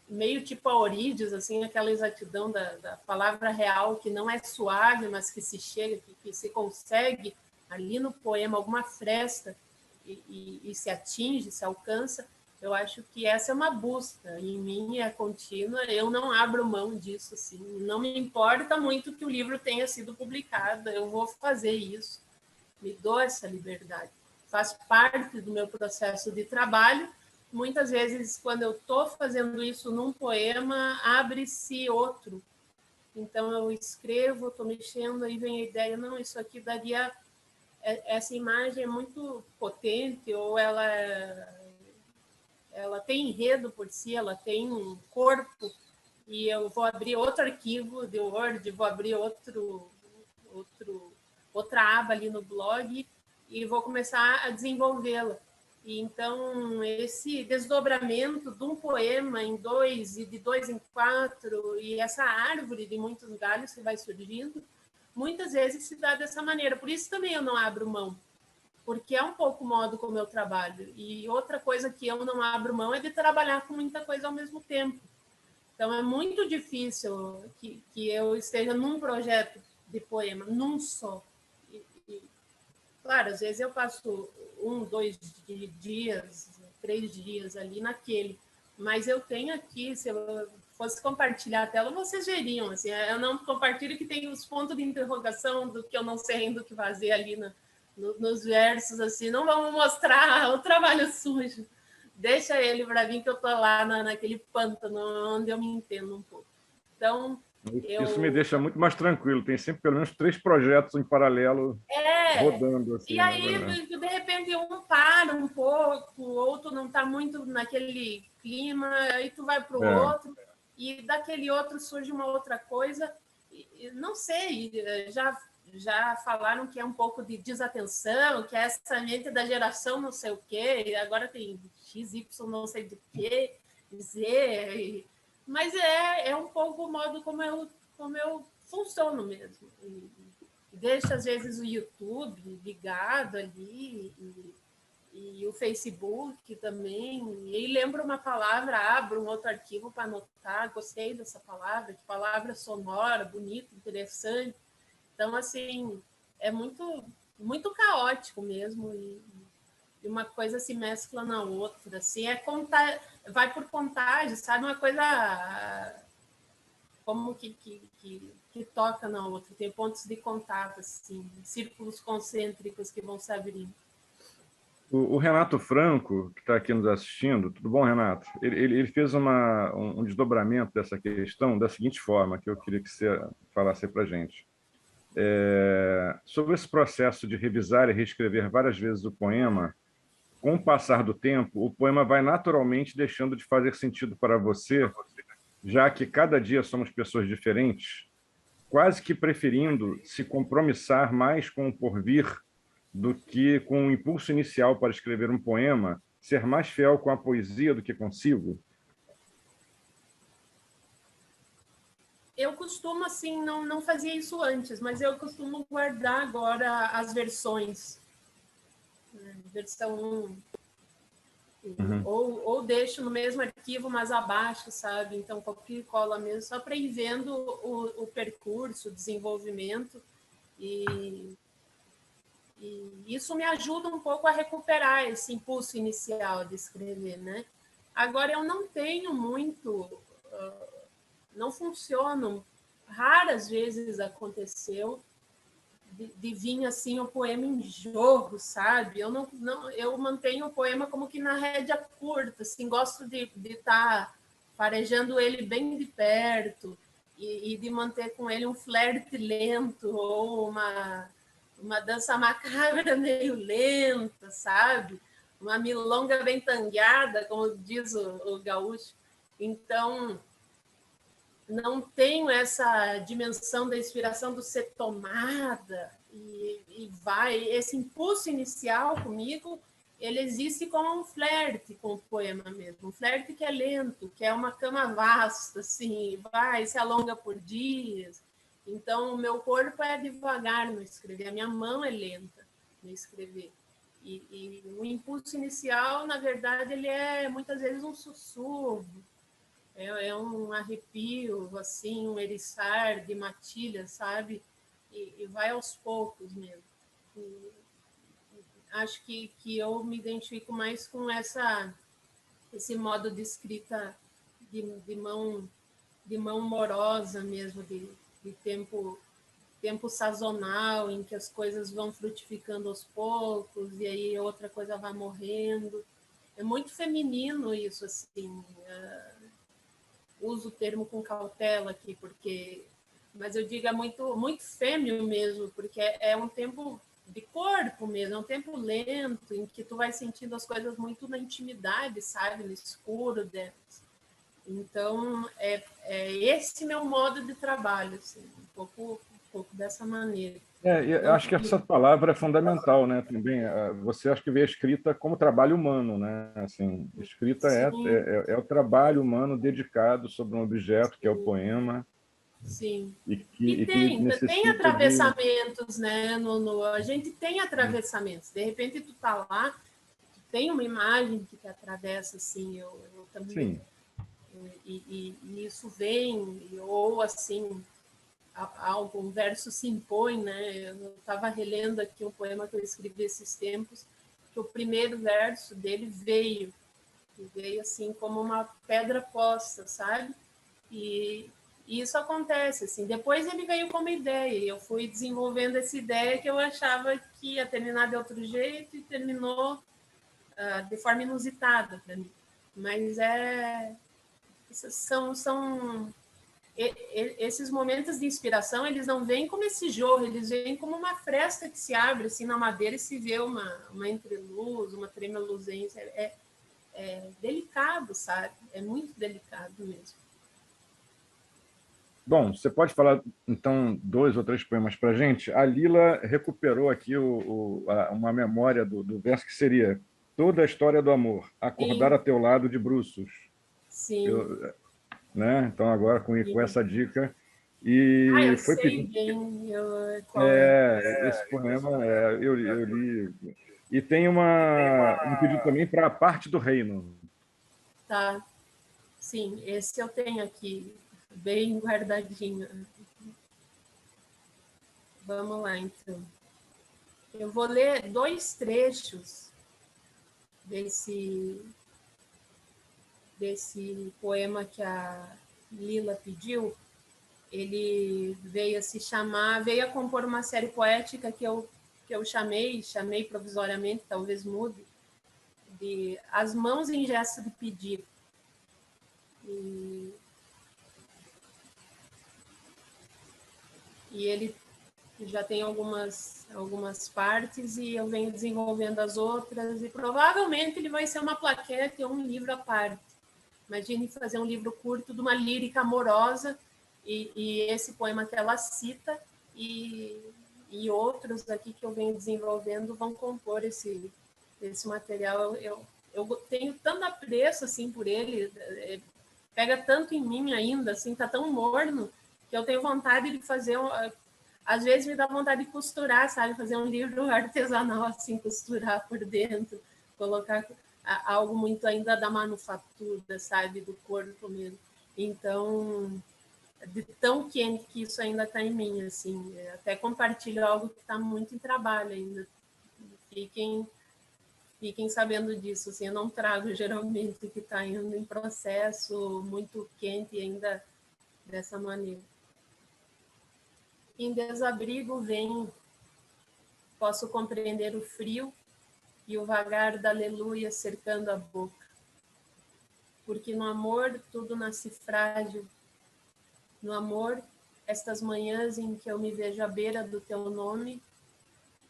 meio tipo a Orídeos, assim, aquela exatidão da palavra real, que não é suave, mas que se chega, que se consegue ali no poema alguma fresta e se atinge, se alcança. Eu acho que essa é uma busca, em mim é contínua, eu não abro mão disso, assim, não me importa muito que o livro tenha sido publicado, eu vou fazer isso, me dou essa liberdade, faz parte do meu processo de trabalho. Muitas vezes, quando eu estou fazendo isso num poema, abre-se outro. Então, eu escrevo, estou mexendo, aí vem a ideia, não, isso aqui daria... Essa imagem é muito potente, ou ela tem enredo por si, ela tem um corpo, e eu vou abrir outro arquivo de Word, vou abrir outra aba ali no blog e vou começar a desenvolvê-la. E então, esse desdobramento de um poema em 2 e de 2 em 4, e essa árvore de muitos galhos que vai surgindo, muitas vezes se dá dessa maneira. Por isso também eu não abro mão, porque é um pouco o modo como eu trabalho. E outra coisa que eu não abro mão é de trabalhar com muita coisa ao mesmo tempo. Então, é muito difícil que eu esteja num projeto de poema, num só. Claro, às vezes eu passo 1, 2 dias, 3 dias ali naquele, mas eu tenho aqui, se eu fosse compartilhar a tela, vocês veriam, assim, eu não compartilho que tem os pontos de interrogação do que eu não sei ainda o que fazer ali nos versos, assim, não vamos mostrar o trabalho sujo, deixa ele para mim que eu estou lá naquele pântano onde eu me entendo um pouco. Então, isso me deixa muito mais tranquilo. Tem sempre pelo menos 3 projetos em paralelo rodando. Assim, e aí, de repente, um para um pouco, o outro não está muito naquele clima, aí tu vai para o outro, e daquele outro surge uma outra coisa. Não sei, já falaram que é um pouco de desatenção, que é essa mente da geração não sei o quê, e agora tem XY não sei do quê, Z, mas é um pouco o modo como eu funciono mesmo. Deixo, às vezes, o YouTube ligado ali e o Facebook também. E aí lembro uma palavra, abro um outro arquivo para anotar. Gostei dessa palavra, que palavra sonora, bonita, interessante. Então, assim, é muito, muito caótico mesmo. E uma coisa se mescla na outra. Assim, vai por contagem, sabe? Uma coisa como que toca na outra, tem pontos de contato, assim, círculos concêntricos que vão se abrindo. O Renato Franco, que está aqui nos assistindo, tudo bom, Renato? Ele fez um desdobramento dessa questão da seguinte forma, que eu queria que você falasse para a gente. Sobre esse processo de revisar e reescrever várias vezes o poema, com o passar do tempo, o poema vai naturalmente deixando de fazer sentido para você, já que cada dia somos pessoas diferentes, quase que preferindo se compromissar mais com o porvir do que com o impulso inicial para escrever um poema, ser mais fiel com a poesia do que consigo? Eu costumo, assim, não fazia isso antes, mas eu costumo guardar agora as versões. Versão 1. Ou deixo no mesmo arquivo, mas abaixo, sabe? Então, copio e cola mesmo, só para ir vendo o percurso, o desenvolvimento. E isso me ajuda um pouco a recuperar esse impulso inicial de escrever, né? Agora, eu não tenho muito... não funcionam. Raras vezes aconteceu de vir assim o poema em jogo, sabe? Eu mantenho o poema como que na rédea curta, assim, gosto de estar farejando ele bem de perto e de manter com ele um flerte lento ou uma dança macabra meio lenta, sabe? Uma milonga bem tangueada, como diz o gaúcho. Então, não tenho essa dimensão da inspiração do ser tomada e vai. Esse impulso inicial comigo, ele existe como um flerte com o poema mesmo. Um flerte que é lento, que é uma cama vasta, assim, vai, se alonga por dias. Então, o meu corpo é devagar no escrever, a minha mão é lenta no escrever. E o impulso inicial, na verdade, ele é muitas vezes um sussurro, é um arrepio, assim, um eriçar de matilha, sabe? E vai aos poucos mesmo. E acho que eu me identifico mais com esse modo de escrita de mão morosa mesmo, de tempo sazonal, em que as coisas vão frutificando aos poucos, e aí outra coisa vai morrendo. É muito feminino isso, assim. Uso o termo com cautela aqui, mas eu digo muito fêmeo mesmo, porque é um tempo de corpo mesmo, é um tempo lento, em que tu vai sentindo as coisas muito na intimidade, sabe? No escuro delas. Então, é esse meu modo de trabalho, assim, um pouco dessa maneira. Eu acho que essa palavra é fundamental, né? Também, você acha que vê a escrita como trabalho humano, né? Assim, escrita é o trabalho humano dedicado sobre um objeto, que é o poema, Sim. e E que tem necessita de... atravessamentos, né? A gente tem atravessamentos. De repente, tu tá lá, tu tem uma imagem que te atravessa, assim, eu também. Sim. E isso vem, ou assim, algum verso se impõe, né? Eu estava relendo aqui um poema que eu escrevi esses tempos, que o primeiro verso dele veio assim como uma pedra posta, sabe? E isso acontece, assim. Depois ele veio como ideia, e eu fui desenvolvendo essa ideia que eu achava que ia terminar de outro jeito e terminou de forma inusitada para mim. Mas são esses momentos de inspiração, eles não vêm como esse jorro, eles vêm como uma fresta que se abre assim na madeira e se vê uma entreluz, uma tremulosência. É delicado, sabe? É muito delicado mesmo. Bom, você pode falar, então, 2 ou 3 poemas para a gente? A Lila recuperou aqui uma memória do verso que seria toda a história do amor, acordar Sim. a teu lado de bruços. Sim. Né? Então, agora, com Sim. essa dica. E Eu foi sei pedido... bem qual é. Esse poema eu li. E tem um pedido também para a parte do reino. Tá. Sim, esse eu tenho aqui, bem guardadinho. Vamos lá, então. Eu vou ler 2 trechos desse poema que a Lila pediu. Ele veio a compor uma série poética que eu chamei provisoriamente, talvez mude, de As Mãos em Gesto de Pedir. E ele já tem algumas partes e eu venho desenvolvendo as outras, e provavelmente ele vai ser uma plaquete ou um livro à parte. Imagine fazer um livro curto de uma lírica amorosa, e esse poema que ela cita e outros aqui que eu venho desenvolvendo vão compor esse material. Eu tenho tanto apreço assim por ele, pega tanto em mim ainda, assim, tá tão morno, que eu tenho vontade de fazer às vezes me dá vontade de costurar, sabe? Fazer um livro artesanal, assim, costurar por dentro, colocar algo muito ainda da manufatura, sabe? Do corpo mesmo. Então, de tão quente que isso ainda está em mim, assim. Até compartilho algo que está muito em trabalho ainda. Fiquem sabendo disso, assim. Eu não trago geralmente o que está indo em processo muito quente ainda dessa maneira. Em desabrigo venho, posso compreender o frio e o vagar da aleluia cercando a boca. Porque no amor tudo nasce frágil. No amor, estas manhãs em que eu me vejo à beira do teu nome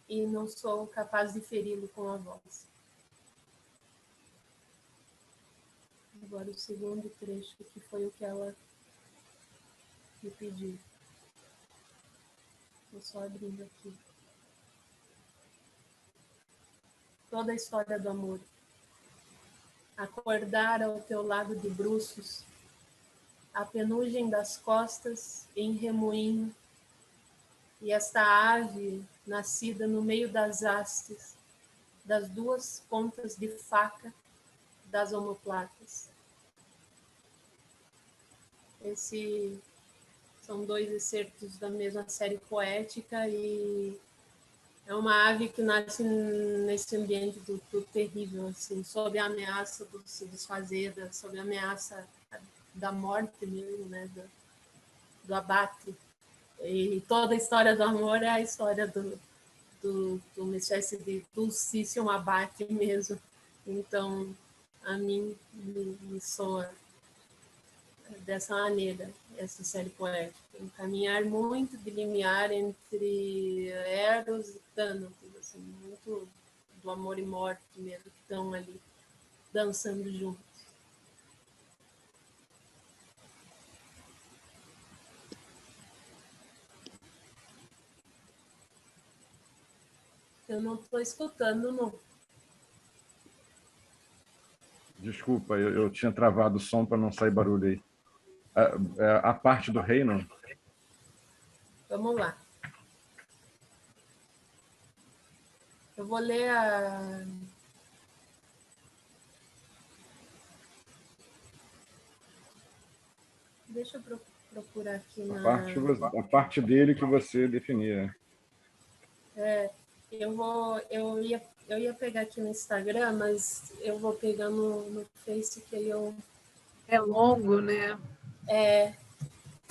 e não sou capaz de feri-lo com a voz. Agora o segundo trecho, que foi o que ela me pediu. Estou só abrindo aqui. Toda a história do amor. Acordar ao teu lado de bruços, a penugem das costas em remoinho, e esta ave nascida no meio das hastes, das duas pontas de faca das omoplatas. Esses são 2 excertos da mesma série poética e é uma ave que nasce nesse ambiente do terrível, assim, sob a ameaça do se desfazer, sob a ameaça da morte mesmo, né, do abate. E toda a história do amor é a história de uma espécie de dulcíssimo abate mesmo. Então, a mim me soa dessa maneira essa série poética. Um caminhar muito de limiar entre Eros e Thanatos, assim, muito do amor e morte mesmo, que estão ali dançando juntos. Eu não estou escutando, não. Desculpa, eu tinha travado o som para não sair barulho aí. A parte do reino? Vamos lá. Eu vou ler a... Deixa eu procurar aqui na... A parte dele que você definia. Eu ia pegar aqui no Instagram, mas eu vou pegar no Face, que aí eu... É longo, né?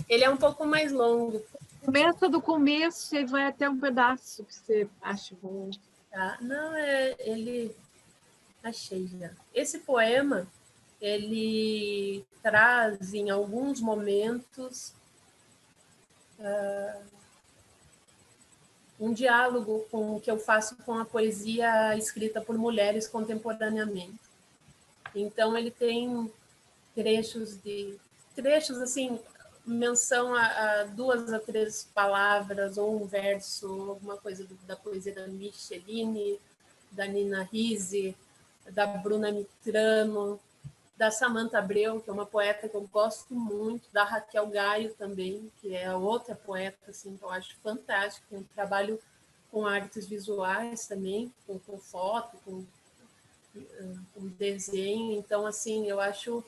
Ele é um pouco mais longo. Começa do começo e vai até um pedaço que você acha bom. Tá? Não, ele... Achei já. Esse poema, ele traz em alguns momentos um diálogo com o que eu faço com a poesia escrita por mulheres contemporaneamente. Então, ele tem trechos assim, menção a 2 a 3 palavras, ou um verso, alguma coisa da poesia da Micheline, da Nina Risi, da Bruna Mitrano, da Samantha Abreu, que é uma poeta que eu gosto muito, da Raquel Gaio também, que é outra poeta assim, que eu acho fantástica, tem um trabalho com artes visuais também, com foto, com desenho. Então, assim, eu acho...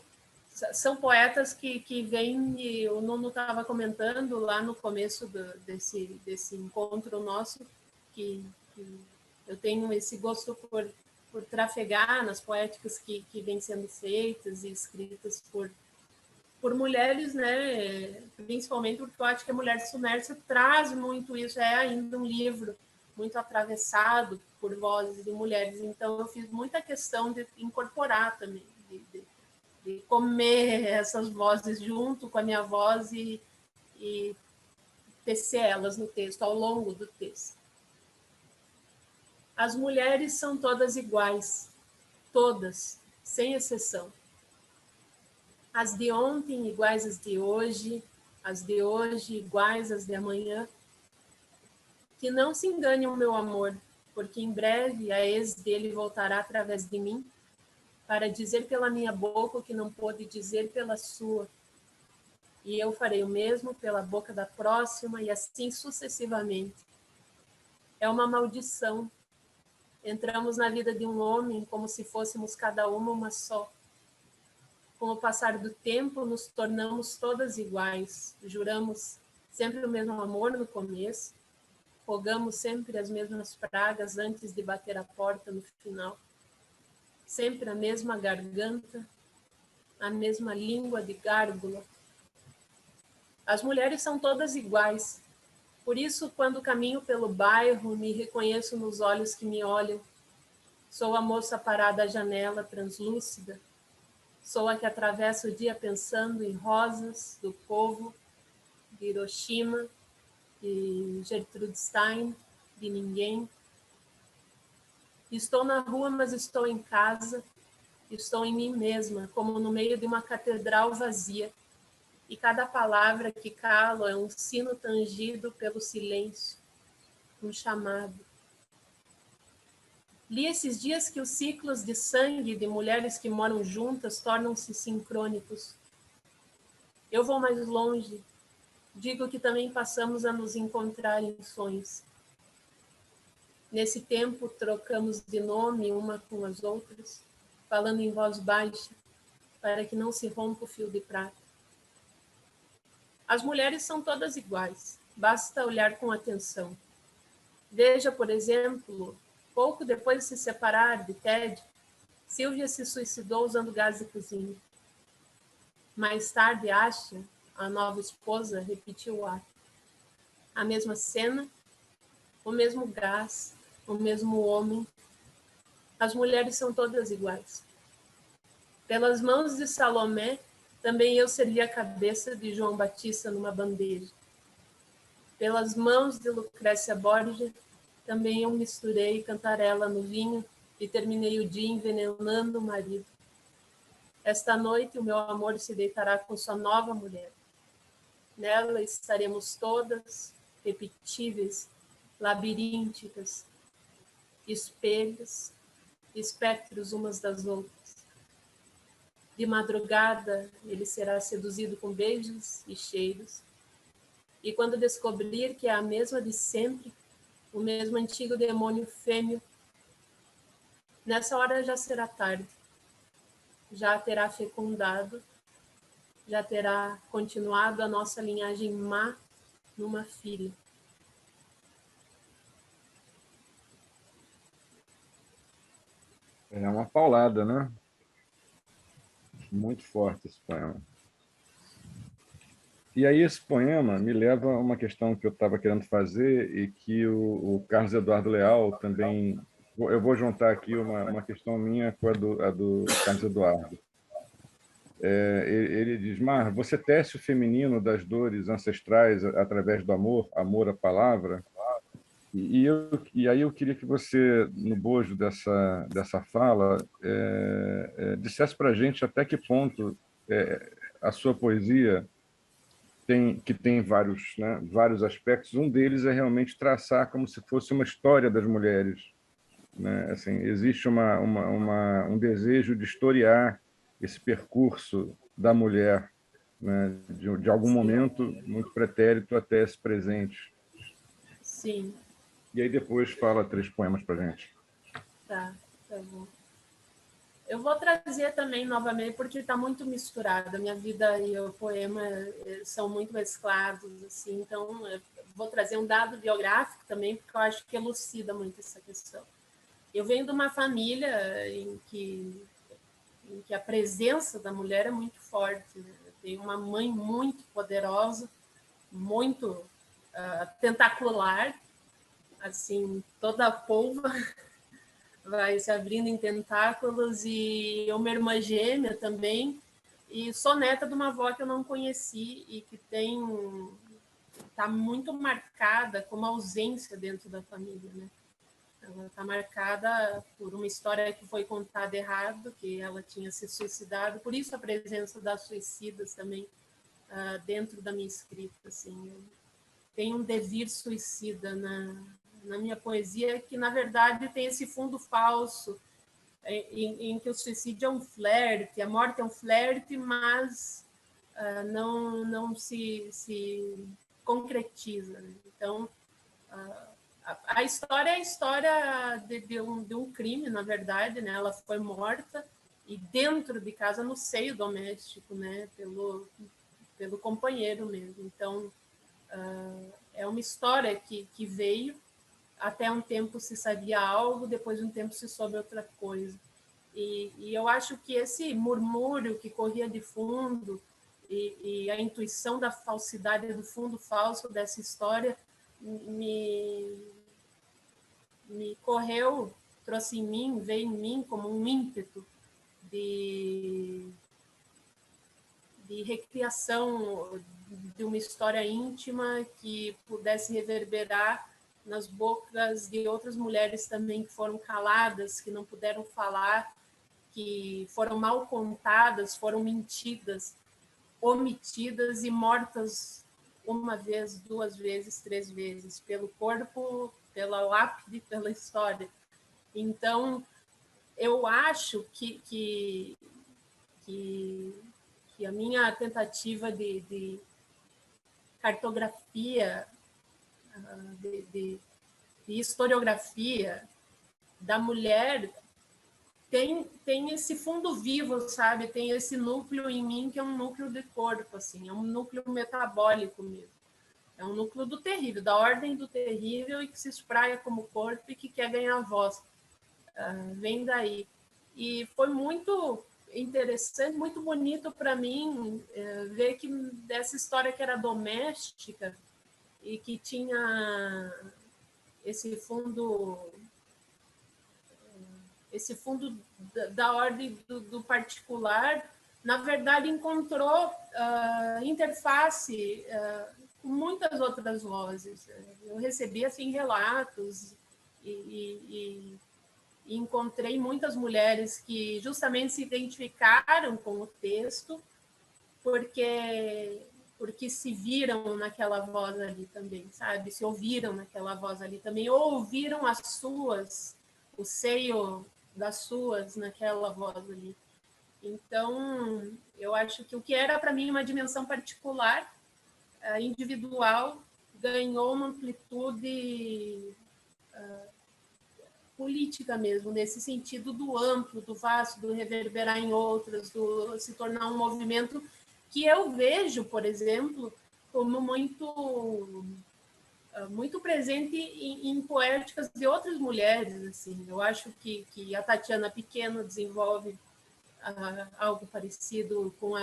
São poetas que vêm, e o Nuno estava comentando lá no começo desse encontro nosso, que eu tenho esse gosto por trafegar nas poéticas que vêm sendo feitas e escritas por mulheres, né? Principalmente porque eu acho que a Mulher Submersa traz muito isso, é ainda um livro muito atravessado por vozes de mulheres, então eu fiz muita questão de incorporar também, de comer essas vozes junto com a minha voz e tecer elas no texto, ao longo do texto. As mulheres são todas iguais, todas, sem exceção. As de ontem iguais às de hoje, as de hoje iguais às de amanhã. Que não se engane o meu amor, porque em breve a ex dele voltará através de mim, para dizer pela minha boca o que não pôde dizer pela sua. E eu farei o mesmo pela boca da próxima, e assim sucessivamente. É uma maldição. Entramos na vida de um homem como se fôssemos cada uma só. Com o passar do tempo, nos tornamos todas iguais. Juramos sempre o mesmo amor no começo. Rogamos sempre as mesmas pragas antes de bater a porta no final. Sempre a mesma garganta, a mesma língua de gárgula. As mulheres são todas iguais. Por isso, quando caminho pelo bairro, me reconheço nos olhos que me olham. Sou a moça parada à janela, translúcida. Sou a que atravessa o dia pensando em rosas do povo, de Hiroshima, de Gertrude Stein, de ninguém. Estou na rua, mas estou em casa. Estou em mim mesma, como no meio de uma catedral vazia. E cada palavra que calo é um sino tangido pelo silêncio, um chamado. Li esses dias que os ciclos de sangue de mulheres que moram juntas tornam-se sincrônicos. Eu vou mais longe. Digo que também passamos a nos encontrar em sonhos. Nesse tempo, trocamos de nome uma com as outras, falando em voz baixa, para que não se rompa o fio de prata. As mulheres são todas iguais, basta olhar com atenção. Veja, por exemplo, pouco depois de se separar de Ted, Sylvia se suicidou usando gás de cozinha. Mais tarde, Asha, a nova esposa, repetiu o ato. A mesma cena, o mesmo gás, o mesmo homem. As mulheres são todas iguais. Pelas mãos de Salomé, também eu servi a cabeça de João Batista numa bandeja. Pelas mãos de Lucrécia Borgia, também eu misturei cantarela no vinho e terminei o dia envenenando o marido. Esta noite o meu amor se deitará com sua nova mulher. Nela estaremos todas repetíveis, labirínticas, espelhos, espectros umas das outras. De madrugada, ele será seduzido com beijos e cheiros. E quando descobrir que é a mesma de sempre, o mesmo antigo demônio fêmeo, nessa hora já será tarde. Já terá fecundado, já terá continuado a nossa linhagem má numa filha. É uma paulada, né? Muito forte esse poema. E aí esse poema me leva a uma questão que eu estava querendo fazer e que o Carlos Eduardo Leal também... Eu vou juntar aqui uma questão minha com a do Carlos Eduardo. Ele diz, Mar, você tece o feminino das dores ancestrais através do amor, amor à palavra. E aí eu queria que você, no bojo dessa fala, dissesse para a gente até que ponto a sua poesia que tem vários, né, vários aspectos. Um deles é realmente traçar como se fosse uma história das mulheres, né? Assim, existe um desejo de historiar esse percurso da mulher, né, de algum Sim, momento muito pretérito até esse presente. sim, E aí depois fala 3 poemas para gente. tá bom. Eu vou trazer também novamente, porque está muito misturado. A minha vida e o poema são muito mesclados, assim. Então, eu vou trazer um dado biográfico também, porque eu acho que elucida muito essa questão. Eu venho de uma família em que a presença da mulher é muito forte. Né? Eu tenho uma mãe muito poderosa, muito tentacular, assim, toda a polva vai se abrindo em tentáculos, e uma irmã gêmea também, e sou neta de uma avó que eu não conheci e que está muito marcada como ausência dentro da família, né? Ela está marcada por uma história que foi contada errado, que ela tinha se suicidado, por isso a presença das suicidas também dentro da minha escrita, assim. Tem um devir suicida na minha poesia, que na verdade tem esse fundo falso, em que o suicídio é um flerte, a morte é um flerte, mas não se concretiza. Né? Então, a história é a história de um crime, na verdade, né? Ela foi morta e dentro de casa, no seio doméstico, né? Pelo companheiro mesmo. Então, é uma história que veio, até um tempo se sabia algo, depois de um tempo se soube outra coisa. E eu acho que esse murmúrio que corria de fundo e a intuição da falsidade, do fundo falso dessa história, me correu, trouxe em mim, veio em mim como um ímpeto de recriação de uma história íntima que pudesse reverberar nas bocas de outras mulheres também que foram caladas, que não puderam falar, que foram mal contadas, foram mentidas, omitidas e mortas uma vez, 2 vezes, 3 vezes, pelo corpo, pela lápide, pela história. Então, eu acho que a minha tentativa de cartografia, de e historiografia da mulher tem esse fundo vivo, sabe? Tem esse núcleo em mim que é um núcleo de corpo, assim, é um núcleo metabólico mesmo. É um núcleo do terrível, da ordem do terrível e que se espraia como corpo e que quer ganhar voz. Vem daí. E foi muito interessante, muito bonito para mim ver que dessa história que era doméstica e que tinha esse fundo da ordem do particular, na verdade encontrou interface com muitas outras vozes. Eu recebi assim relatos e encontrei muitas mulheres que justamente se identificaram com o texto porque se viram naquela voz ali também, sabe? Se ouviram naquela voz ali também, ou ouviram as suas, o seio das suas naquela voz ali. Então, eu acho que o que era para mim uma dimensão particular, individual, ganhou uma amplitude política mesmo, nesse sentido do amplo, do vasto, do reverberar em outras, do se tornar um movimento que eu vejo, por exemplo, como muito presente em poéticas de outras mulheres. Assim. Eu acho que a Tatiana Pequeno desenvolve algo parecido com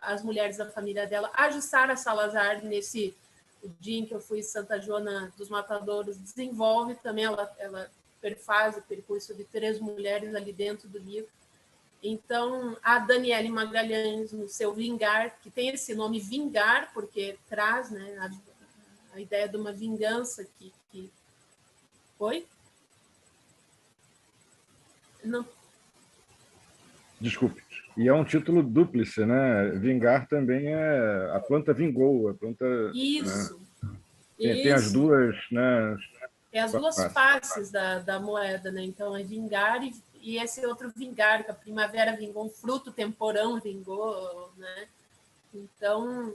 as mulheres da família dela. A Jussara Salazar, nesse o dia em que eu fui em Santa Joana dos Matadouros, desenvolve também, ela faz o percurso de 3 mulheres ali dentro do livro. Então, a Daniele Magalhães, no seu Vingar, que tem esse nome Vingar, porque traz, né, a ideia de uma vingança que... Oi? Não. Desculpe. E é um título dúplice, né? Vingar também a planta vingou, a planta... Isso. Né? Tem as duas, né? É as duas faces da moeda, né? Então, é vingar e esse outro vingar, que a primavera vingou, um fruto temporão vingou, né? Então,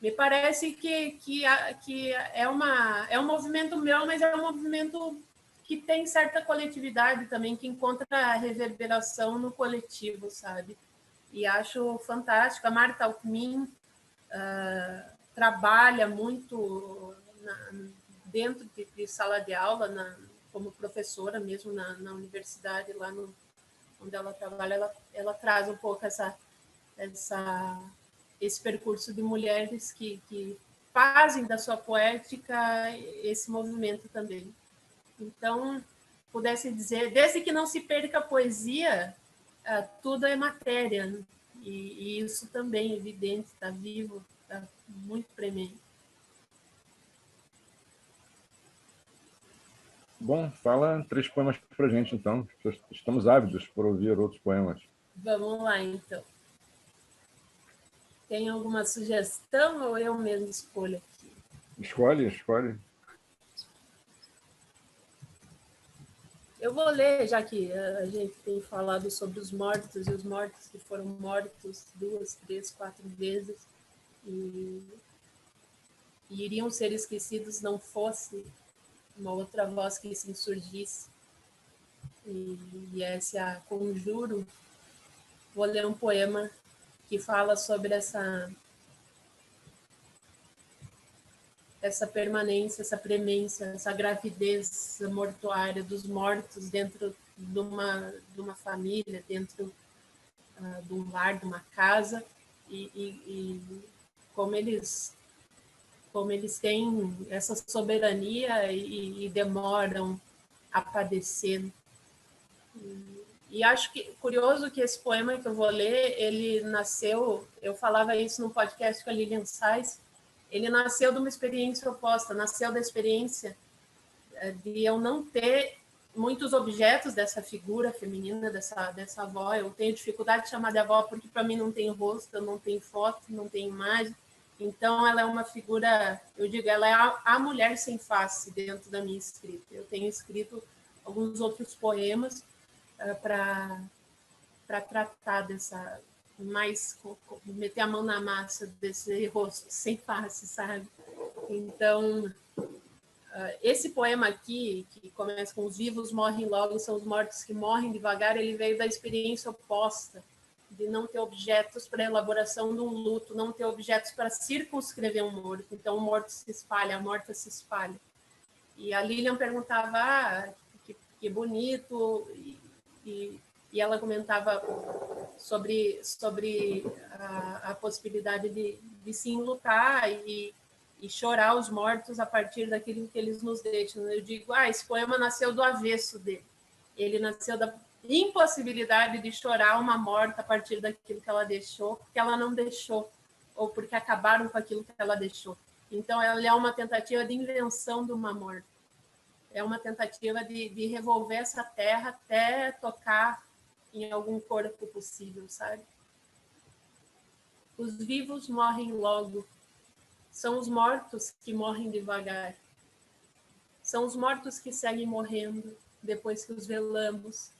me parece que é um movimento meu, mas é um movimento que tem certa coletividade também, que encontra reverberação no coletivo, sabe? E acho fantástico. A Marta Alckmin trabalha muito dentro de sala de aula, como professora mesmo na universidade, lá onde ela trabalha, ela traz um pouco esse percurso de mulheres que fazem da sua poética esse movimento também. Então, pudesse dizer, desde que não se perca a poesia, tudo é matéria, né? E isso também é evidente, está vivo, está muito premente. Bom, fala 3 poemas para a gente, então. Estamos ávidos por ouvir outros poemas. Vamos lá, então. Tem alguma sugestão ou eu mesmo escolho aqui? Escolhe. Eu vou ler, já que a gente tem falado sobre os mortos e os mortos que foram mortos 2, 3, 4 vezes e iriam ser esquecidos não fosse uma outra voz que se insurgisse. E essa conjuro. Vou ler um poema que fala sobre essa permanência, essa premência, essa gravidez mortuária dos mortos dentro de uma família, dentro de um lar, de uma casa, e como eles têm essa soberania e demoram a padecer. E acho que curioso que esse poema que eu vou ler, ele nasceu, eu falava isso no podcast com a Lilian Sais, ele nasceu de uma experiência oposta, nasceu da experiência de eu não ter muitos objetos dessa figura feminina, dessa avó. Eu tenho dificuldade de chamar de avó porque para mim não tem rosto, não tem foto, não tem imagem. Então ela é uma figura, eu digo, ela é a mulher sem face dentro da minha escrita. Eu tenho escrito alguns outros poemas para tratar dessa, mais meter a mão na massa desse rosto sem face, sabe? Então, esse poema aqui, que começa com os vivos morrem logo, são os mortos que morrem devagar, ele veio da experiência oposta, de não ter objetos para a elaboração de um luto, não ter objetos para circunscrever um morto. Então, o morto se espalha, a morta se espalha. E a Lilian perguntava, que bonito, e ela comentava sobre a possibilidade de se enlutar e chorar os mortos a partir daquilo que eles nos deixam. Eu digo, esse poema nasceu do avesso dele. Ele nasceu da impossibilidade de chorar uma morta a partir daquilo que ela deixou, porque ela não deixou, ou porque acabaram com aquilo que ela deixou. Então, ela é uma tentativa de invenção de uma morte. É uma tentativa de revolver essa terra até tocar em algum corpo possível, sabe? Os vivos morrem logo. São os mortos que morrem devagar. São os mortos que seguem morrendo depois que os velamos,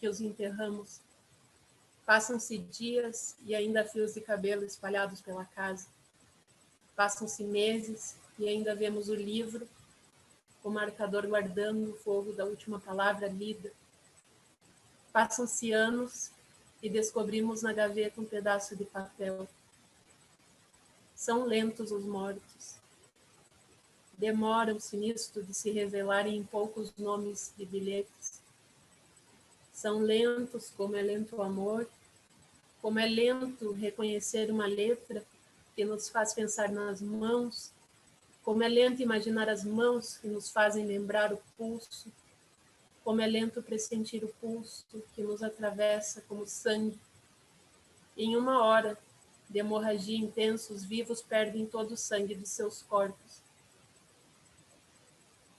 que os enterramos. Passam-se dias e ainda fios de cabelo espalhados pela casa. Passam-se meses e ainda vemos o livro, o marcador guardando o fogo da última palavra lida. Passam-se anos e descobrimos na gaveta um pedaço de papel. São lentos os mortos. Demoram-se nisto de se revelarem em poucos nomes de bilhetes. São lentos como é lento o amor, como é lento reconhecer uma letra que nos faz pensar nas mãos, como é lento imaginar as mãos que nos fazem lembrar o pulso, como é lento pressentir o pulso que nos atravessa como sangue. Em uma hora de hemorragia intensa, os vivos perdem todo o sangue de seus corpos.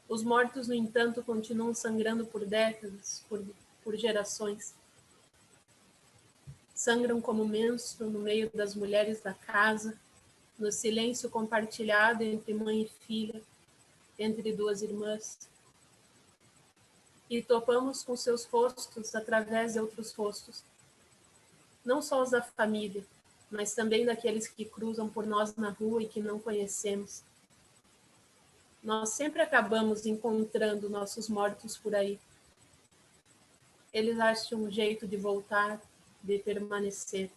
Os mortos, no entanto, continuam sangrando por décadas, por gerações. Sangram como menstruo no meio das mulheres da casa, no silêncio compartilhado entre mãe e filha, entre duas irmãs. E topamos com seus rostos através de outros rostos. Não só os da família, mas também daqueles que cruzam por nós na rua e que não conhecemos. Nós sempre acabamos encontrando nossos mortos por aí. Eles acham um jeito de voltar, de permanecer.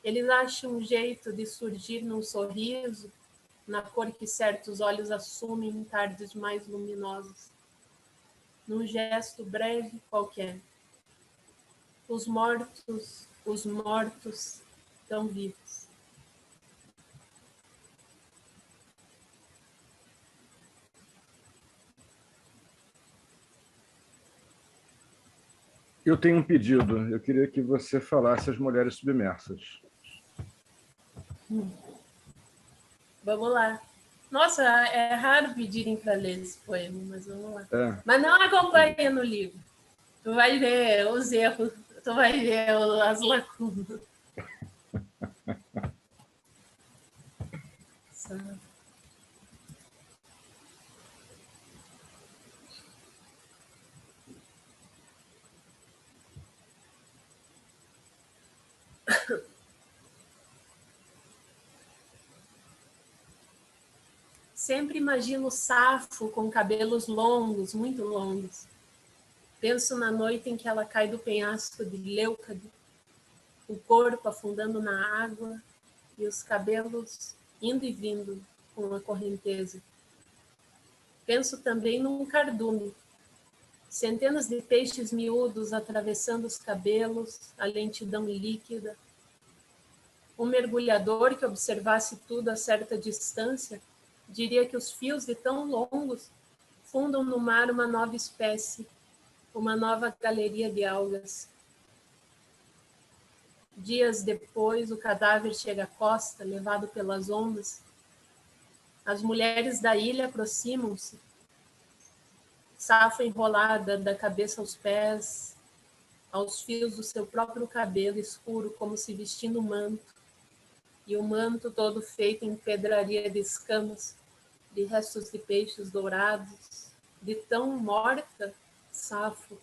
Eles acham um jeito de surgir num sorriso, na cor que certos olhos assumem em tardes mais luminosas. Num gesto breve qualquer. Os mortos estão vivos. Eu tenho um pedido. Eu queria que você falasse As Mulheres Submersas. Vamos lá. Nossa, é raro pedirem para ler esse poema, mas vamos lá. Mas não acompanha no livro. Tu vai ver os erros, tu vai ver as lacunas. Sempre imagino Safo com cabelos longos, muito longos. Penso na noite em que ela cai do penhasco de Leucade, o corpo afundando na água e os cabelos indo e vindo com a correnteza. Penso também num cardume, centenas de peixes miúdos atravessando os cabelos, a lentidão líquida. Um mergulhador que observasse tudo a certa distância diria que os fios de tão longos fundam no mar uma nova espécie, uma nova galeria de algas. Dias depois, o cadáver chega à costa, levado pelas ondas. As mulheres da ilha aproximam-se, Safo enrolada da cabeça aos pés, aos fios do seu próprio cabelo escuro, como se vestindo um manto, e o manto todo feito em pedraria de escamas, de restos de peixes dourados, de tão morta, Safo,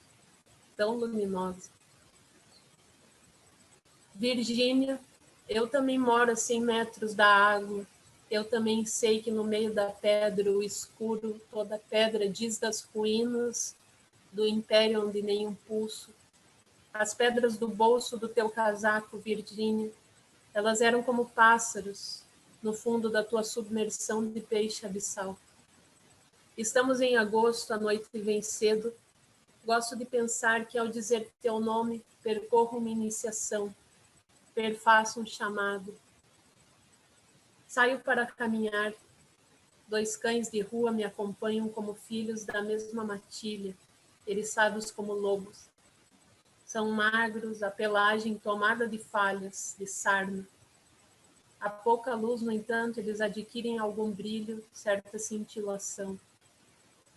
tão luminosa. Virgínia, eu também moro a 100 metros da água, Eu também sei que no meio da pedra, o escuro, toda pedra diz das ruínas do império onde nenhum pulso. As pedras do bolso do teu casaco, Virgínia, elas eram como pássaros no fundo da tua submersão de peixe abissal. Estamos em agosto, a noite vem cedo. Gosto de pensar que ao dizer teu nome, percorro uma iniciação, perfaço um chamado. Saio para caminhar. 2 cães de rua me acompanham como filhos da mesma matilha, eriçados como lobos. São magros, a pelagem tomada de falhas, de sarna. A pouca luz, no entanto, eles adquirem algum brilho, certa cintilação.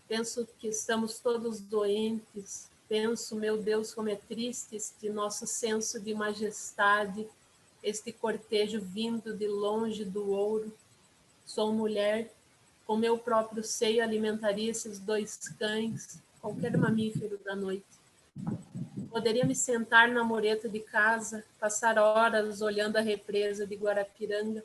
Penso que estamos todos doentes. Penso, meu Deus, como é triste este nosso senso de majestade, este cortejo vindo de longe do ouro. Sou mulher, com meu próprio seio alimentaria esses 2 cães, qualquer mamífero da noite. Poderia me sentar na mureta de casa, passar horas olhando a represa de Guarapiranga.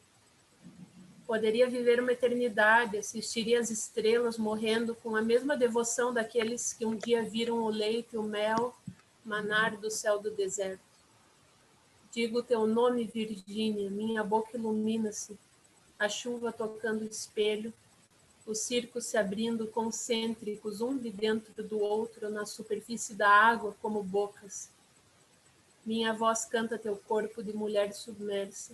Poderia viver uma eternidade, assistiria as estrelas morrendo com a mesma devoção daqueles que um dia viram o leite e o mel manar do céu do deserto. Digo teu nome, Virgínia, minha boca ilumina-se, a chuva tocando o espelho, os circos se abrindo concêntricos, um de dentro do outro, na superfície da água, como bocas. Minha voz canta teu corpo de mulher submersa,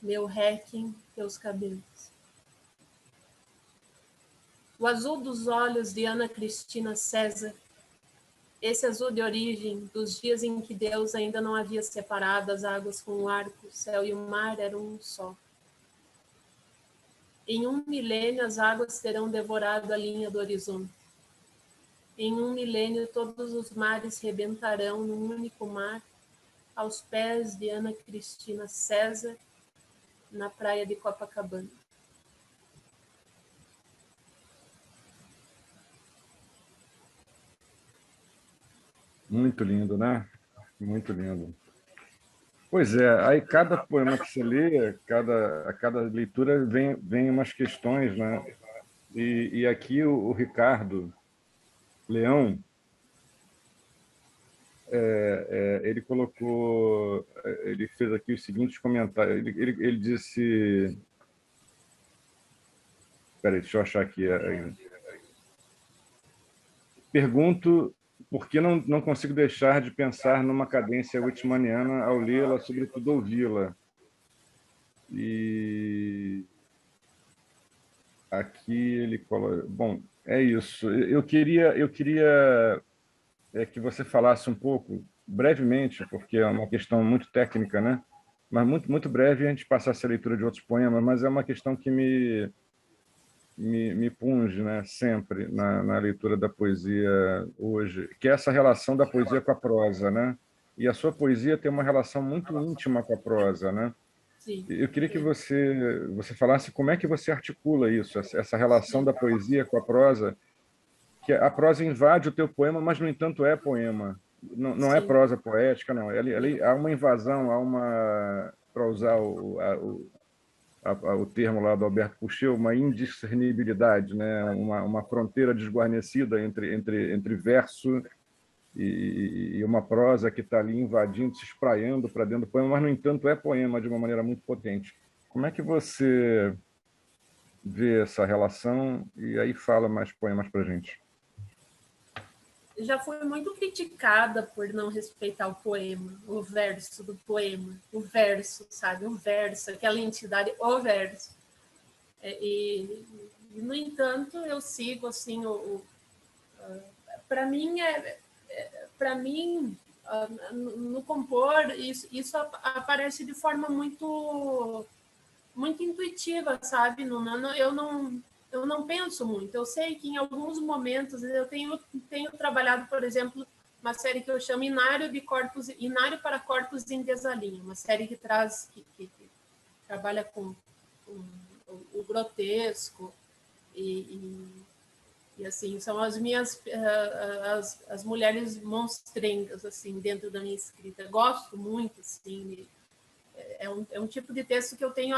meu réquiem, teus cabelos. O azul dos olhos de Ana Cristina César, esse azul de origem, dos dias em que Deus ainda não havia separado as águas com o arco, o céu e o mar eram um só. Em 1 milênio as águas terão devorado a linha do horizonte. Em 1 milênio todos os mares rebentarão num único mar, aos pés de Ana Cristina César, na praia de Copacabana. Muito lindo, né? Muito lindo. Pois é, aí cada poema que você lê, a cada leitura vem umas questões, né? E aqui o Ricardo Leão, ele colocou, ele fez aqui os seguintes comentários. Ele disse, peraí, deixa eu achar aqui. Pergunto por que não consigo deixar de pensar numa cadência whitmaniana ao lê-la, sobretudo ouvi-la. E aqui ele coloca... Bom, é isso. Eu queria que você falasse um pouco, brevemente, porque é uma questão muito técnica, né? Mas muito breve a gente passasse a leitura de outros poemas, mas é uma questão que me punge, né, sempre na leitura da poesia hoje, que é essa relação da poesia com a prosa, né? E a sua poesia tem uma relação muito íntima com a prosa, né? Sim. Eu queria que você falasse como é que você articula isso, essa relação da poesia com a prosa, que a prosa invade o teu poema, mas, no entanto, é poema. Não é prosa poética, não. Ali há uma invasão, para usar o termo lá do Alberto Puxeu, uma indiscernibilidade, né? Uma fronteira desguarnecida entre verso e uma prosa que está ali invadindo, se espraiando para dentro do poema, mas, no entanto, é poema de uma maneira muito potente. Como é que você vê essa relação? E aí fala mais poemas para a gente. Já fui muito criticada por não respeitar o poema, o verso do poema, o verso, sabe? O verso, aquela entidade, o verso. No entanto, eu sigo assim, para mim no compor isso aparece de forma muito intuitiva, sabe? Eu não penso muito. Eu sei que em alguns momentos eu tenho trabalhado, por exemplo, uma série que eu chamo Inário para Corpos em Desalinho, uma série que trabalha com o grotesco e assim, são as minhas as mulheres monstrengas assim dentro da minha escrita. Gosto muito, assim, é um tipo de texto que eu tenho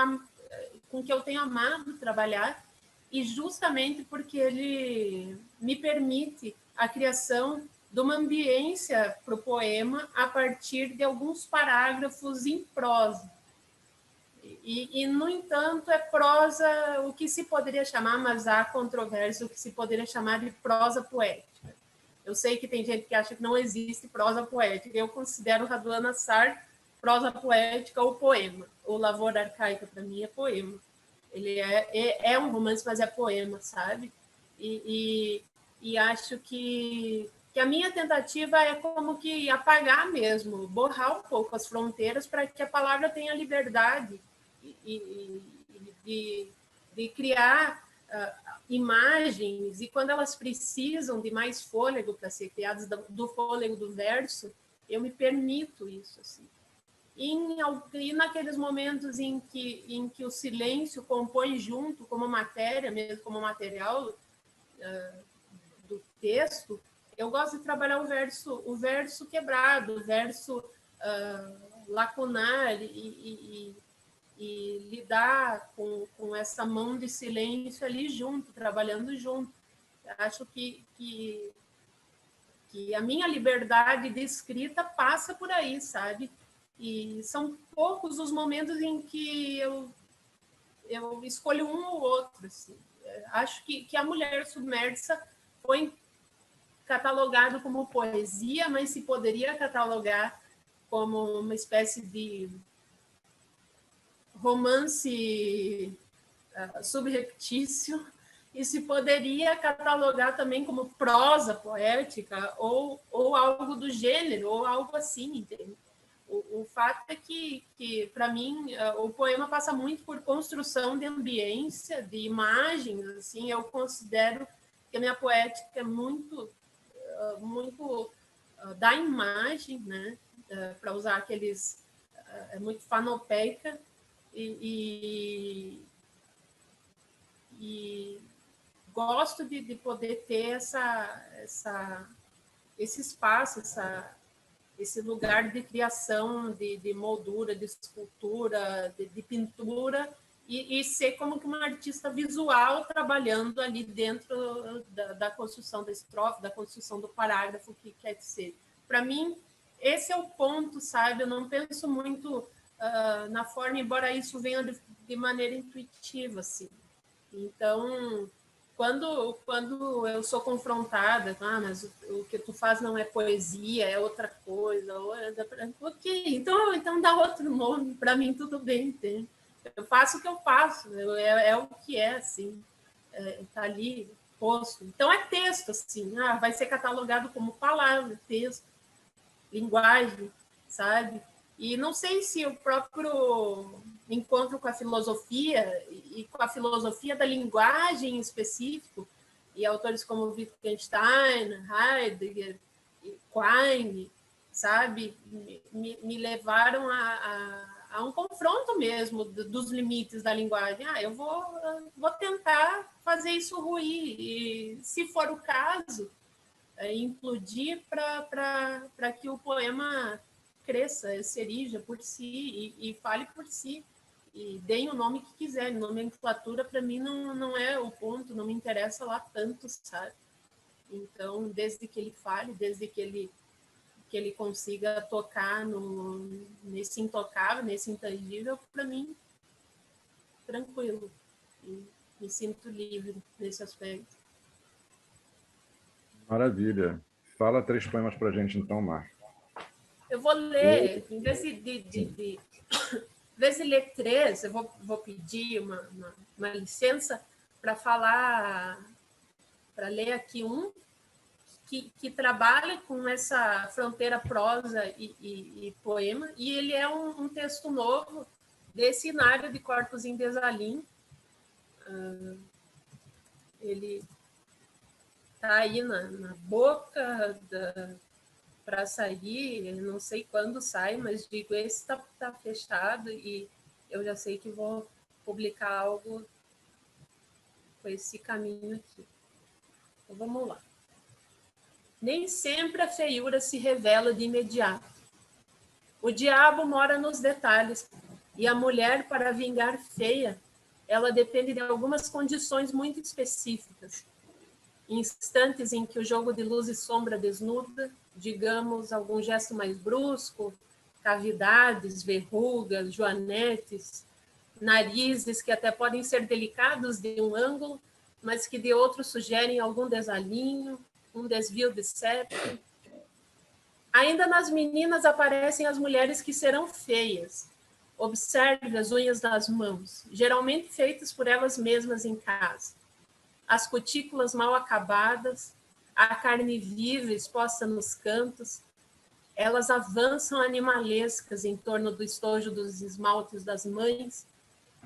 com que eu tenho amado trabalhar, e justamente porque ele me permite a criação de uma ambiência para o poema a partir de alguns parágrafos em prosa. No entanto, é prosa, o que se poderia chamar, mas há controvérsia, o que se poderia chamar de prosa poética. Eu sei que tem gente que acha que não existe prosa poética. Eu considero Raduan Nassar prosa poética ou poema. O Lavoura Arcaica, para mim, é poema. Ele é um romance, mas é poema, sabe? E acho que a minha tentativa é como que apagar mesmo, borrar um pouco as fronteiras para que a palavra tenha liberdade de criar imagens, e quando elas precisam de mais fôlego para ser criadas, do fôlego do verso, eu me permito isso, assim. E naqueles momentos em que o silêncio compõe junto como matéria, mesmo como material do texto, eu gosto de trabalhar o verso quebrado, o verso lacunar, e lidar com essa mão de silêncio ali junto, trabalhando junto. Acho que a minha liberdade de escrita passa por aí, sabe? E são poucos os momentos em que eu escolho um ou outro. Assim. Acho que A Mulher Submersa foi catalogado como poesia, mas se poderia catalogar como uma espécie de romance subreptício, e se poderia catalogar também como prosa poética ou algo do gênero, ou algo assim, entende? O fato é que para mim, o poema passa muito por construção de ambiência, de imagens, assim. Eu considero que a minha poética é muito da imagem, né? Para usar aqueles... é muito fanopeica, e gosto de poder ter esse espaço, esse lugar de criação, de moldura, de escultura, de pintura, e ser como que uma artista visual trabalhando ali dentro da construção da estrofe, da construção do parágrafo que quer ser. Para mim, esse é o ponto, sabe? Eu não penso muito na forma, embora isso venha de maneira intuitiva, assim. Então, quando eu sou confrontada, mas o que tu faz não é poesia, é outra coisa, ok, então dá outro nome, para mim tudo bem, entende? Eu faço o que eu faço, é o que é, assim, tá ali posto. Então é texto, assim, vai ser catalogado como palavra, texto, linguagem, sabe? E não sei se o próprio encontro com a filosofia, e com a filosofia da linguagem em específico, e autores como Wittgenstein, Heidegger, Quine, sabe, me levaram a um confronto mesmo dos limites da linguagem. Eu vou tentar fazer isso ruir, e, se for o caso, implodir para que o poema cresça, se erija por si e fale por si, e deem o nome que quiser. Nomenclatura, para mim, não é o ponto, não me interessa lá tanto, sabe? Então, desde que ele fale, desde que ele consiga tocar nesse intocável, nesse intangível, para mim, tranquilo. E me sinto livre nesse aspecto. Maravilha. Fala 3 poemas para a gente, então, Mar. Eu vou ler, em vez de ler 3, eu vou pedir uma licença para falar, para ler aqui um que trabalha com essa fronteira prosa e poema, e ele é um texto novo desse Inário de Corpus in Desalim. Ele está aí na boca para sair, não sei quando sai, mas digo, esse está fechado, e eu já sei que vou publicar algo com esse caminho aqui. Então, vamos lá. Nem sempre a feiura se revela de imediato. O diabo mora nos detalhes. E a mulher, para vingar feia, ela depende de algumas condições muito específicas. Em instantes em que o jogo de luz e sombra desnuda, digamos, algum gesto mais brusco, cavidades, verrugas, joanetes, narizes que até podem ser delicados de um ângulo, mas que de outro sugerem algum desalinho, um desvio de septo. Ainda nas meninas aparecem as mulheres que serão feias. Observe as unhas das mãos, geralmente feitas por elas mesmas em casa. As cutículas mal acabadas, a carne viva exposta nos cantos, elas avançam animalescas em torno do estojo dos esmaltes das mães,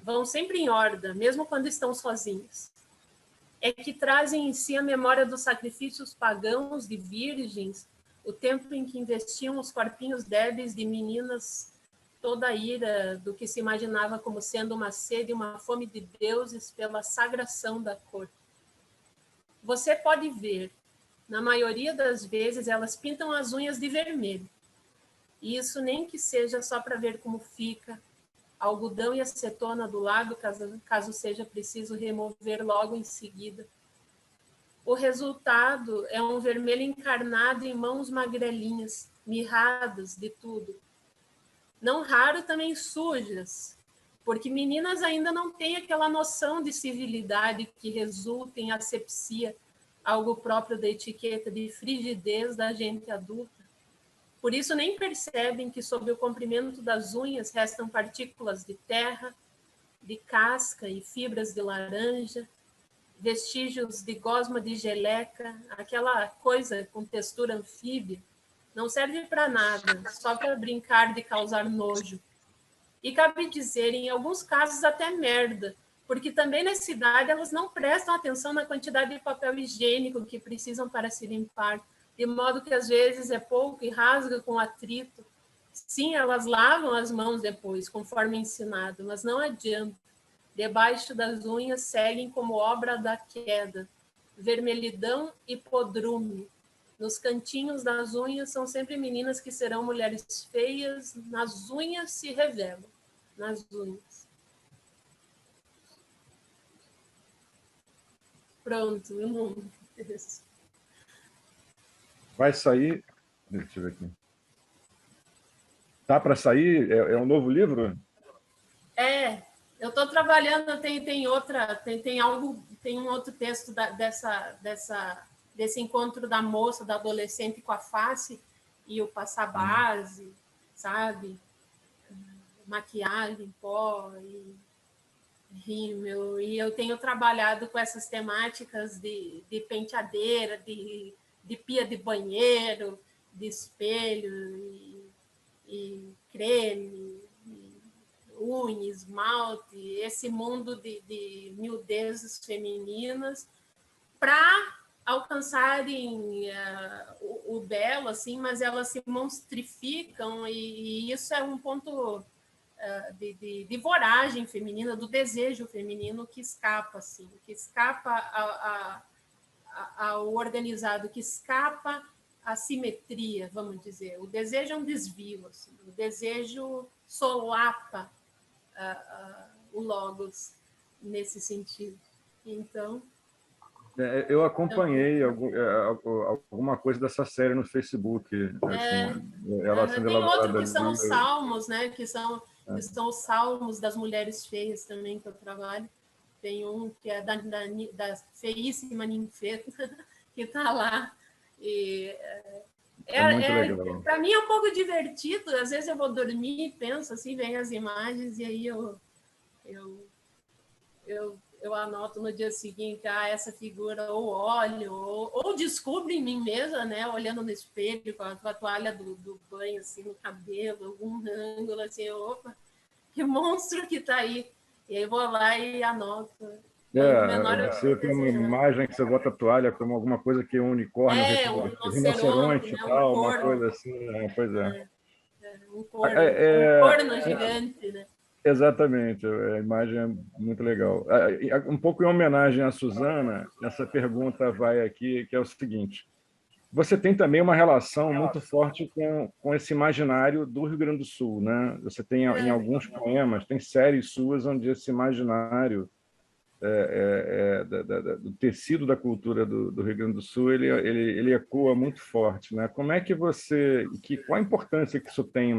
vão sempre em horda, mesmo quando estão sozinhas. É que trazem em si a memória dos sacrifícios pagãos de virgens, o tempo em que investiam os corpinhos débeis de meninas toda a ira do que se imaginava como sendo uma sede e uma fome de deuses pela sagração da cor. Você pode ver, na maioria das vezes, elas pintam as unhas de vermelho. E isso nem que seja só para ver como fica, algodão e acetona do lado, caso seja preciso remover logo em seguida. O resultado é um vermelho encarnado em mãos magrelinhas, mirradas de tudo. Não raro também sujas, porque meninas ainda não têm aquela noção de civilidade que resulta em asepsia, algo próprio da etiqueta de frigidez da gente adulta. Por isso nem percebem que sob o comprimento das unhas restam partículas de terra, de casca e fibras de laranja, vestígios de gosma de geleca, aquela coisa com textura anfíbia, não serve para nada, só para brincar de causar nojo. E cabe dizer, em alguns casos, até merda, porque também nessa idade elas não prestam atenção na quantidade de papel higiênico que precisam para se limpar, de modo que às vezes é pouco e rasga com atrito. Sim, elas lavam as mãos depois, conforme ensinado, mas não adianta. Debaixo das unhas seguem como obra da queda, vermelhidão e podrume. Nos cantinhos das unhas são sempre meninas que serão mulheres feias, nas unhas se revelam, nas unhas. Pronto, eu não... Vai sair... Deixa eu ver aqui. Tá para sair? É um novo livro? Eu estou trabalhando, tem um outro texto desse encontro da moça, da adolescente com a face e o passar base, sabe? Maquiagem, pó e rímel. E eu tenho trabalhado com essas temáticas de penteadeira, de pia de banheiro, de espelho e creme, unha, esmalte, esse mundo de miudezas femininas para alcançarem o belo, assim, mas elas se monstrificam e isso é um ponto de voragem feminina, do desejo feminino que escapa, assim, que escapa ao organizado, que escapa à simetria, vamos dizer. O desejo é um desvio, assim, o desejo solapa o logos nesse sentido. Então... Eu acompanhei alguma coisa dessa série no Facebook. Assim, ela sendo tem outro que elaborada são ali, os salmos, né? Que são os salmos das mulheres feias também que eu trabalho. Tem um que é da feíssima ninfeta, que está lá. E muito legal. Para mim é um pouco divertido. Às vezes eu vou dormir e penso assim, vem as imagens e aí eu anoto no dia seguinte, essa figura, ou olho, ou descubro em mim mesma, né, olhando no espelho com a toalha do banho, assim, no cabelo, algum ângulo, assim, opa, que monstro que tá aí. E aí vou lá e anoto. Você tem uma imagem que você bota a toalha como alguma coisa que é um unicórnio, um rinoceronte, né, tal, corno, uma coisa assim, pois é. Um corno gigante, né? Exatamente, a imagem é muito legal. Um pouco em homenagem à Suzana, essa pergunta vai aqui, que é o seguinte: você tem também uma relação muito forte com esse imaginário do Rio Grande do Sul, né? Você tem em alguns poemas, tem séries suas onde esse imaginário do tecido da cultura do Rio Grande do Sul ele ecoa muito forte, né? Como é que qual a importância que isso tem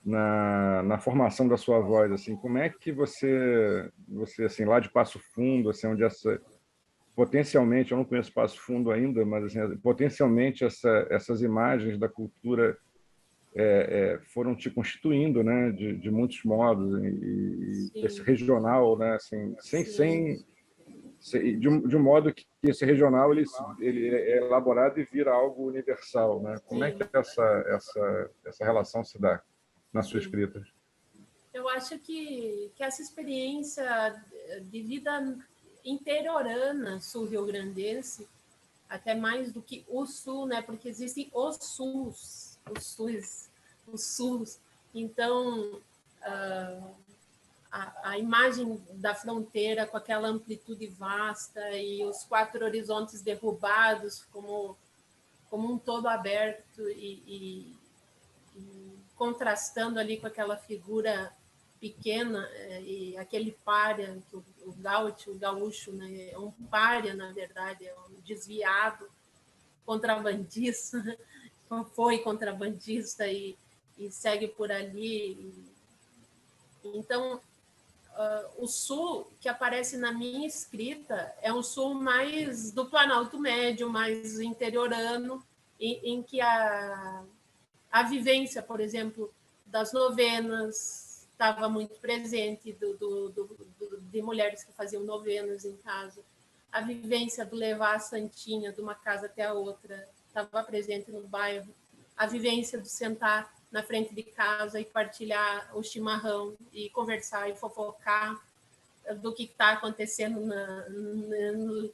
na formação da sua voz, assim? Como é que você assim, lá de Passo Fundo, assim, onde potencialmente, eu não conheço Passo Fundo ainda, mas assim, potencialmente essas imagens da cultura foram te constituindo, né, de muitos modos, e esse Sim, regional, né, assim, sim. de um modo que esse regional ele é elaborado e vira algo universal, né? Como é que Sim, essa relação se dá na sua sim. escrita? Eu acho que essa experiência de vida interiorana sul-rio-grandense, até mais do que o sul, né? Porque existem os sus. Então, a imagem da fronteira com aquela amplitude vasta e os 4 horizontes derrubados como um todo aberto e contrastando ali com aquela figura pequena e aquele pária, que o gaúcho, né, é um pária, na verdade, é um desviado, contrabandista, foi contrabandista e segue por ali. Então, o sul que aparece na minha escrita é um sul mais do Planalto Médio, mais interiorano, em que a vivência, por exemplo, das novenas estava muito presente, de mulheres que faziam novenas em casa. A vivência do levar a santinha de uma casa até a outra estava presente no bairro. A vivência do sentar na frente de casa e partilhar o chimarrão e conversar e fofocar do que está acontecendo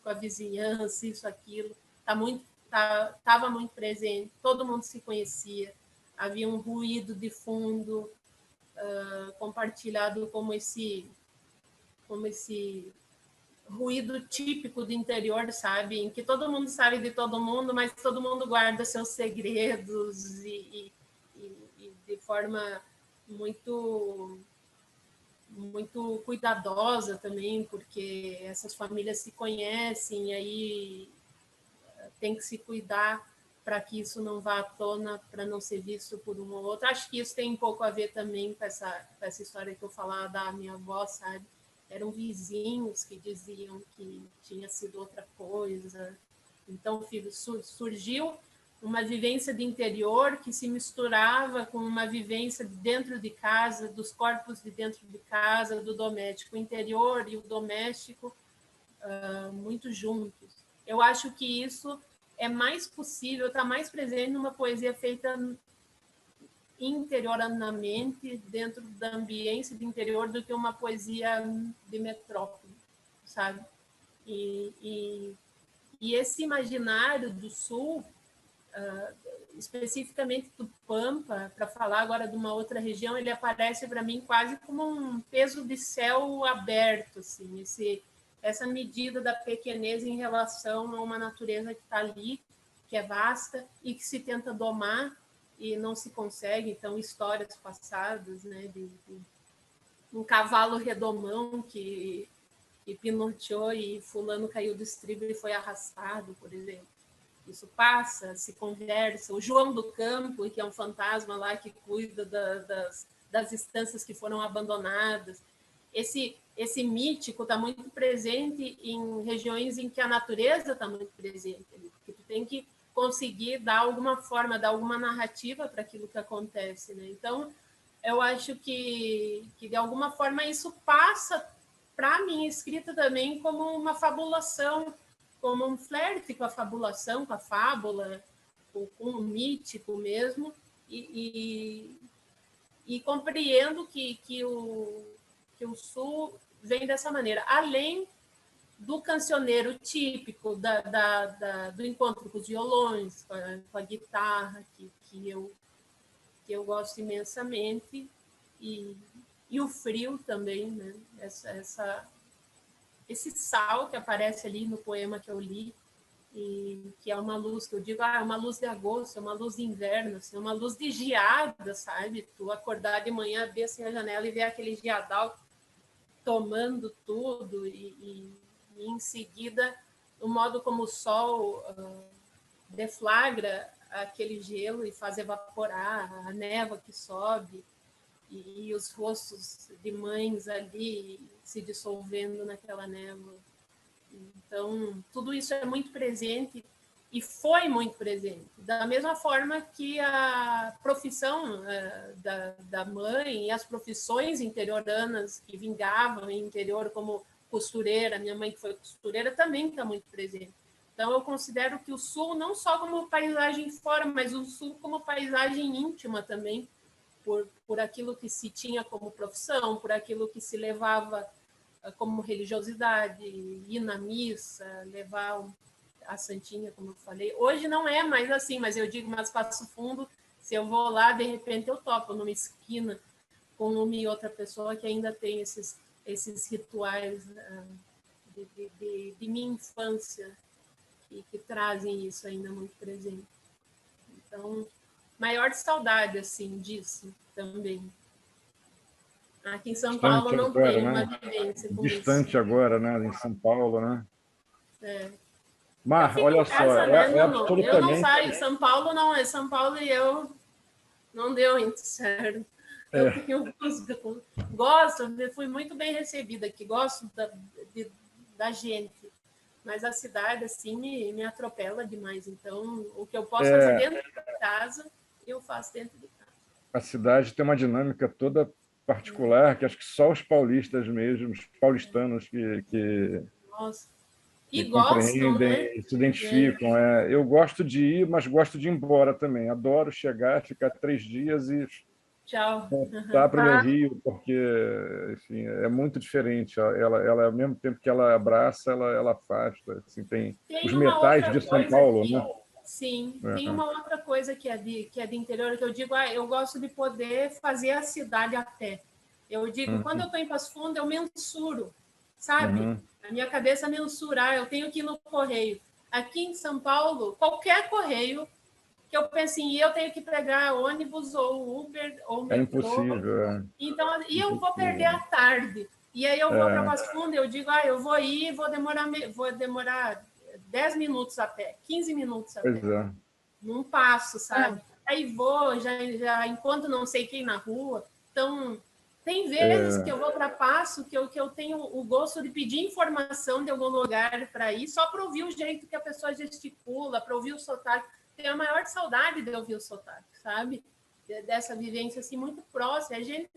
com a vizinhança, isso, aquilo. Estava muito presente, todo mundo se conhecia, havia um ruído de fundo compartilhado como esse ruído típico do interior, sabe? Em que todo mundo sabe de todo mundo, mas todo mundo guarda seus segredos e de forma muito muito cuidadosa também, porque essas famílias se conhecem e aí tem que se cuidar para que isso não vá à tona, para não ser visto por um ou outro. Acho que isso tem um pouco a ver também com essa história que eu falava da minha avó, sabe? Eram vizinhos que diziam que tinha sido outra coisa. Então, filho, surgiu uma vivência de interior que se misturava com uma vivência de dentro de casa, dos corpos de dentro de casa, do doméstico. O interior e o doméstico muito juntos. Eu acho que isso é mais possível, está mais presente numa poesia feita interioranamente, dentro da ambiência de interior, do que uma poesia de metrópole, sabe? E, e, e esse imaginário do Sul, especificamente do Pampa, para falar agora de uma outra região, ele aparece para mim quase como um peso de céu aberto, assim, essa medida da pequenez em relação a uma natureza que está ali, que é vasta e que se tenta domar e não se consegue. Então, histórias passadas, né, de um cavalo redomão que pinoteou e fulano caiu do estribo e foi arrastado, por exemplo. Isso passa, se conversa. O João do Campo, que é um fantasma lá que cuida das estâncias que foram abandonadas. Esse mítico está muito presente em regiões em que a natureza está muito presente, porque tu tem que conseguir dar alguma forma, dar alguma narrativa para aquilo que acontece, né? Então, eu acho que de alguma forma isso passa para a minha escrita também como uma fabulação, como um flerte com a fabulação, com a fábula, com o mítico mesmo, e compreendo que o Sul vem dessa maneira. Além do cancioneiro típico, do encontro com os violões, com a guitarra, que eu gosto imensamente, e o frio também, né? Esse sal que aparece ali no poema que eu li, e que é uma luz que eu digo, é uma luz de agosto, é uma luz de inverno, assim, é uma luz de geada, sabe? Tu acordar de manhã, ver assim a janela e ver aquele geadal tomando tudo e em seguida o modo como o sol deflagra aquele gelo e faz evaporar, a névoa que sobe e os rostos de mães ali se dissolvendo naquela névoa. Então, tudo isso é muito presente e foi muito presente. Da mesma forma que a profissão da mãe e as profissões interioranas que vingavam em interior, como costureira, minha mãe que foi costureira, também está muito presente. Então, eu considero que o Sul, não só como paisagem fora, mas o Sul como paisagem íntima também, por aquilo que se tinha como profissão, por aquilo que se levava como religiosidade, ir na missa, levar a santinha, como eu falei. Hoje não é mais assim, mas eu digo, mas Passo Fundo, se eu vou lá, de repente eu topo numa esquina com uma e outra pessoa que ainda tem esses rituais de minha infância que trazem isso ainda muito presente. Então, maior saudade, assim, disso também. Aqui em São Paulo não agora, tenho uma né? vivência com Distante isso. agora, né? Em São Paulo, né? É. Eu Mar, fico em olha só, casa, né? é Eu não absolutamente... saio. São Paulo não é. São Paulo e eu não deu muito certo. Eu tenho gosto, fui muito bem recebida aqui, gosto da gente, mas a cidade assim me atropela demais. Então, o que eu posso fazer dentro de casa, eu faço dentro de casa. A cidade tem uma dinâmica toda particular, que acho que só os paulistas mesmo, os paulistanos Nossa. que E gostam, né? compreendem, se identificam. Eu gosto de ir, mas gosto de ir embora também. Adoro chegar, ficar 3 dias e Tchau. voltar para o meu Rio, porque enfim, é muito diferente. Ela, ao mesmo tempo que ela abraça, ela afasta. Assim, tem os Tem uma metais outra de São coisa Paulo, que, né? sim, tem uma outra coisa que é de interior, que eu digo, eu gosto de poder fazer a cidade a pé. Eu digo, quando eu estou em Passo Fundo, eu mensuro, sabe? A minha cabeça mensurar, eu tenho que ir no correio. Aqui em São Paulo, qualquer correio que eu pense em ir, eu tenho que pegar ônibus ou Uber ou É metrô. impossível. Então, e eu vou perder a tarde. E aí eu vou para Passo Fundo, eu digo, eu vou ir, vou demorar 10 minutos a pé, 15 minutos a Pois pé. é. Num passo, sabe? Aí vou, já encontro não sei quem na rua. Então, tem vezes que eu vou para Passo que eu tenho o gosto de pedir informação de algum lugar para ir, só para ouvir o jeito que a pessoa gesticula, para ouvir o sotaque. Tenho a maior saudade de ouvir o sotaque, sabe? Dessa vivência assim muito próxima. A gente,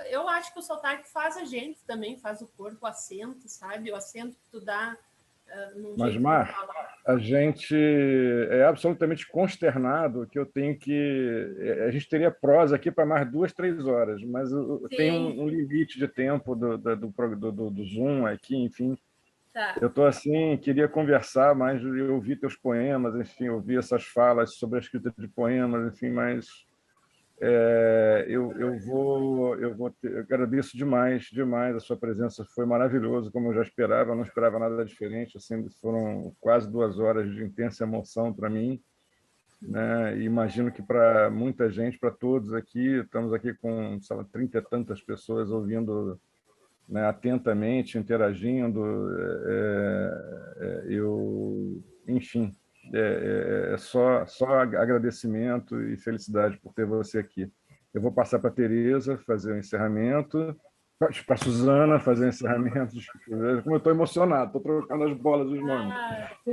eu acho que o sotaque faz a gente também, faz o corpo, o acento, sabe? O acento que tu dá num Mas, jeito de Mar, falar. a gente é absolutamente consternado que eu tenho que... A gente teria prosa aqui para mais 2, 3 horas, mas tem Sim. um limite de tempo do Zoom aqui, enfim. Tá. Eu estou assim, queria conversar mais, eu ouvir teus poemas, enfim, ouvir essas falas sobre a escrita de poemas, enfim, mas eu agradeço demais a sua presença, foi maravilhoso, como eu já esperava, eu não esperava nada diferente, assim, foram quase 2 horas de intensa emoção para mim, né? E imagino que para muita gente, para todos aqui, estamos aqui com, sei lá, 30 e tantas pessoas ouvindo, né, atentamente, interagindo, enfim, só agradecimento e felicidade por ter você aqui. Eu vou passar para a Tereza fazer o encerramento, para a Suzana fazer o encerramento, como eu estou emocionado, estou trocando as bolas dos nomes.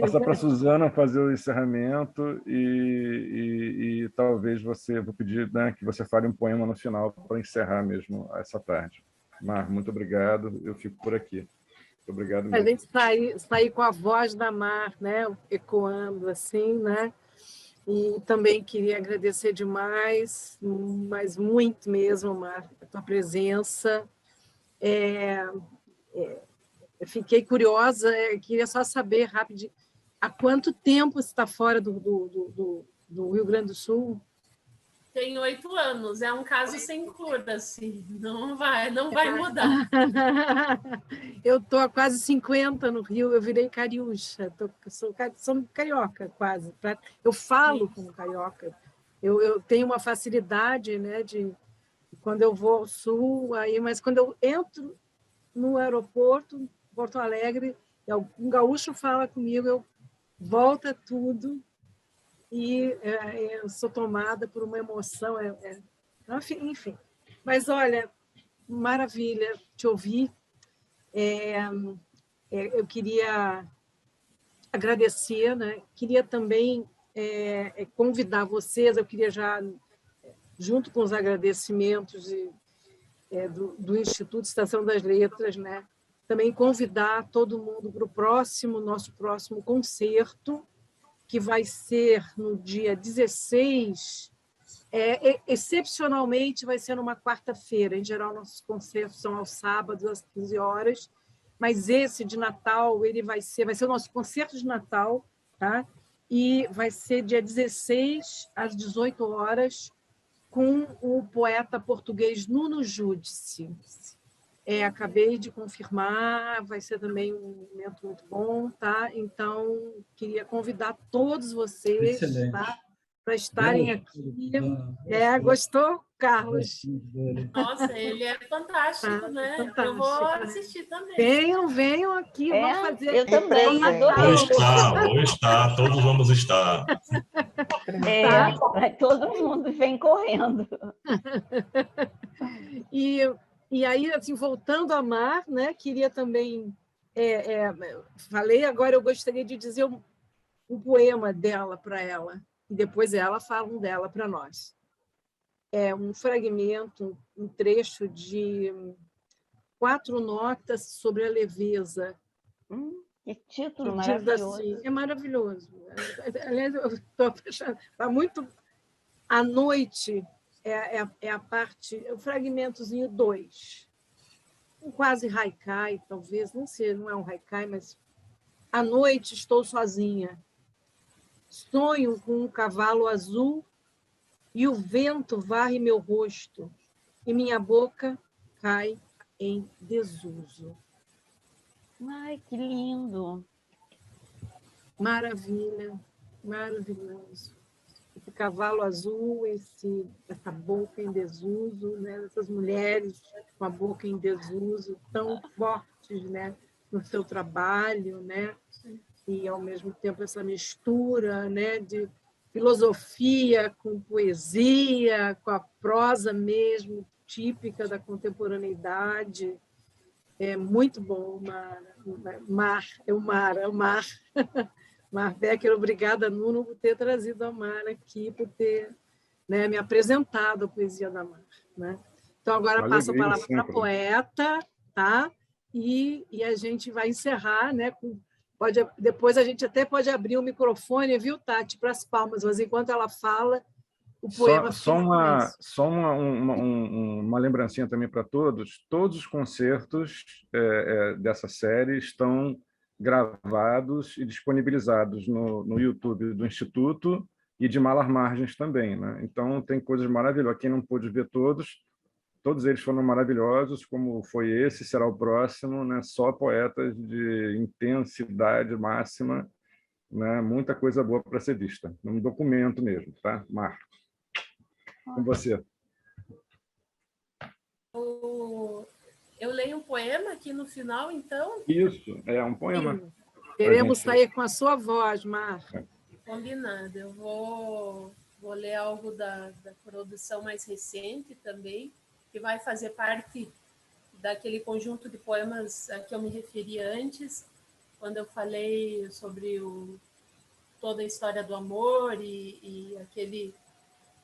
Passar para a Suzana fazer o encerramento e talvez vou pedir, né, que você fale um poema no final para encerrar mesmo essa tarde. Mar, muito obrigado, eu fico por aqui. Muito obrigado A mesmo. gente sair com a voz da Mar, né? Ecoando assim, né? E também queria agradecer demais, mas muito mesmo, Mar, a tua presença. Eu fiquei curiosa, queria só saber rapidinho, há quanto tempo você está fora do Rio Grande do Sul? Tem 8 anos, é um caso sem cura, assim, não vai mudar. Eu estou há quase 50 no Rio, eu virei cariúcha, sou carioca quase. Eu falo como carioca, eu tenho uma facilidade, né, de quando eu vou ao sul, aí, mas quando eu entro no aeroporto, Porto Alegre, um gaúcho fala comigo, eu volta tudo e eu sou tomada por uma emoção, enfim. Mas olha, maravilha te ouvir. Eu queria agradecer, né? Queria também convidar vocês, eu queria já, junto com os agradecimentos do Instituto Estação das Letras, né? Também convidar todo mundo para o nosso próximo concerto, que vai ser no dia 16, excepcionalmente vai ser numa quarta-feira. Em geral, nossos concertos são aos sábados, às 15 horas, mas esse de Natal ele vai ser o nosso concerto de Natal, tá? E vai ser dia 16, às 18 horas, com o poeta português Nuno Giudice. Acabei de confirmar, vai ser também um momento muito bom, tá? Então, queria convidar todos vocês, tá? Para estarem aqui. Gostou, Carlos? Nossa, ele é fantástico, né? Fantástico, eu vou assistir também. Venham aqui, vamos fazer. Eu também, adorei. Vou estar, todos vamos estar. Todo mundo vem correndo. E aí, assim, voltando a Mar, né? Queria também... falei, agora eu gostaria de dizer um poema dela para ela, e depois ela fala um dela para nós. É um fragmento, um trecho de 4 notas sobre a leveza. Que título maravilhoso. Assim, é maravilhoso. Aliás, eu estou apaixonada. Está muito... À noite é a parte... O fragmentozinho 2. Quase haikai, talvez. Não sei, não é um haikai, mas... À noite estou sozinha. Sonho com um cavalo azul e o vento varre meu rosto e minha boca cai em desuso. Ai, que lindo! Maravilha, maravilhoso. Esse cavalo azul, essa boca em desuso, né? Essas mulheres com a boca em desuso, tão fortes, né? No seu trabalho, né? E, ao mesmo tempo, essa mistura, né? De filosofia com poesia, com a prosa mesmo, típica da contemporaneidade. É muito bom, Mar. Mar Becker, obrigada, Nuno, por ter trazido a Mar aqui, por ter, né, me apresentado a poesia da Mar. Né? Então, agora passo a palavra para a poeta, tá? E a gente vai encerrar, né? Depois a gente até pode abrir o microfone, viu, Tati, para as palmas, mas enquanto ela fala, o poema... Só uma lembrancinha também para todos. Todos os concertos dessa série estão gravados e disponibilizados no YouTube do Instituto e de Malar Margens também. Né? Então, tem coisas maravilhosas. Quem não pôde ver todos eles foram maravilhosos, como foi esse, será o próximo, né? Só poetas de intensidade máxima, né? Muita coisa boa para ser vista. Um documento mesmo, tá, Marcos? Com você. Eu leio um poema aqui no final, então? Isso, é um poema. Sim. Queremos sair com a sua voz, Mar. Combinado. Eu vou ler algo da produção mais recente também, que vai fazer parte daquele conjunto de poemas a que eu me referi antes, quando eu falei sobre toda a história do amor e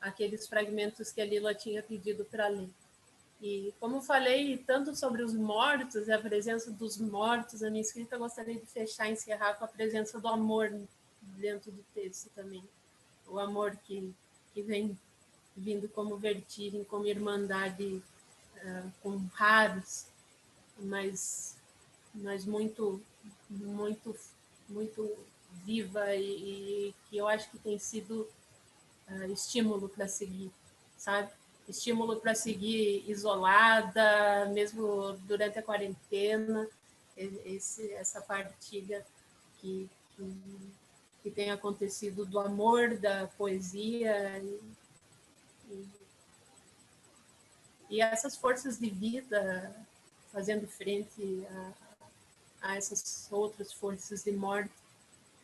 aqueles fragmentos que a Lila tinha pedido para ler. E como falei tanto sobre os mortos e a presença dos mortos, a minha escrita eu gostaria de encerrar com a presença do amor dentro do texto também. O amor que vem vindo como vertigem, como irmandade, com raros, mas muito, muito, muito viva e que eu acho que tem sido estímulo para seguir. sabe? Estímulo para seguir isolada, mesmo durante a quarentena, essa partilha que tem acontecido do amor, da poesia e essas forças de vida fazendo frente a essas outras forças de morte,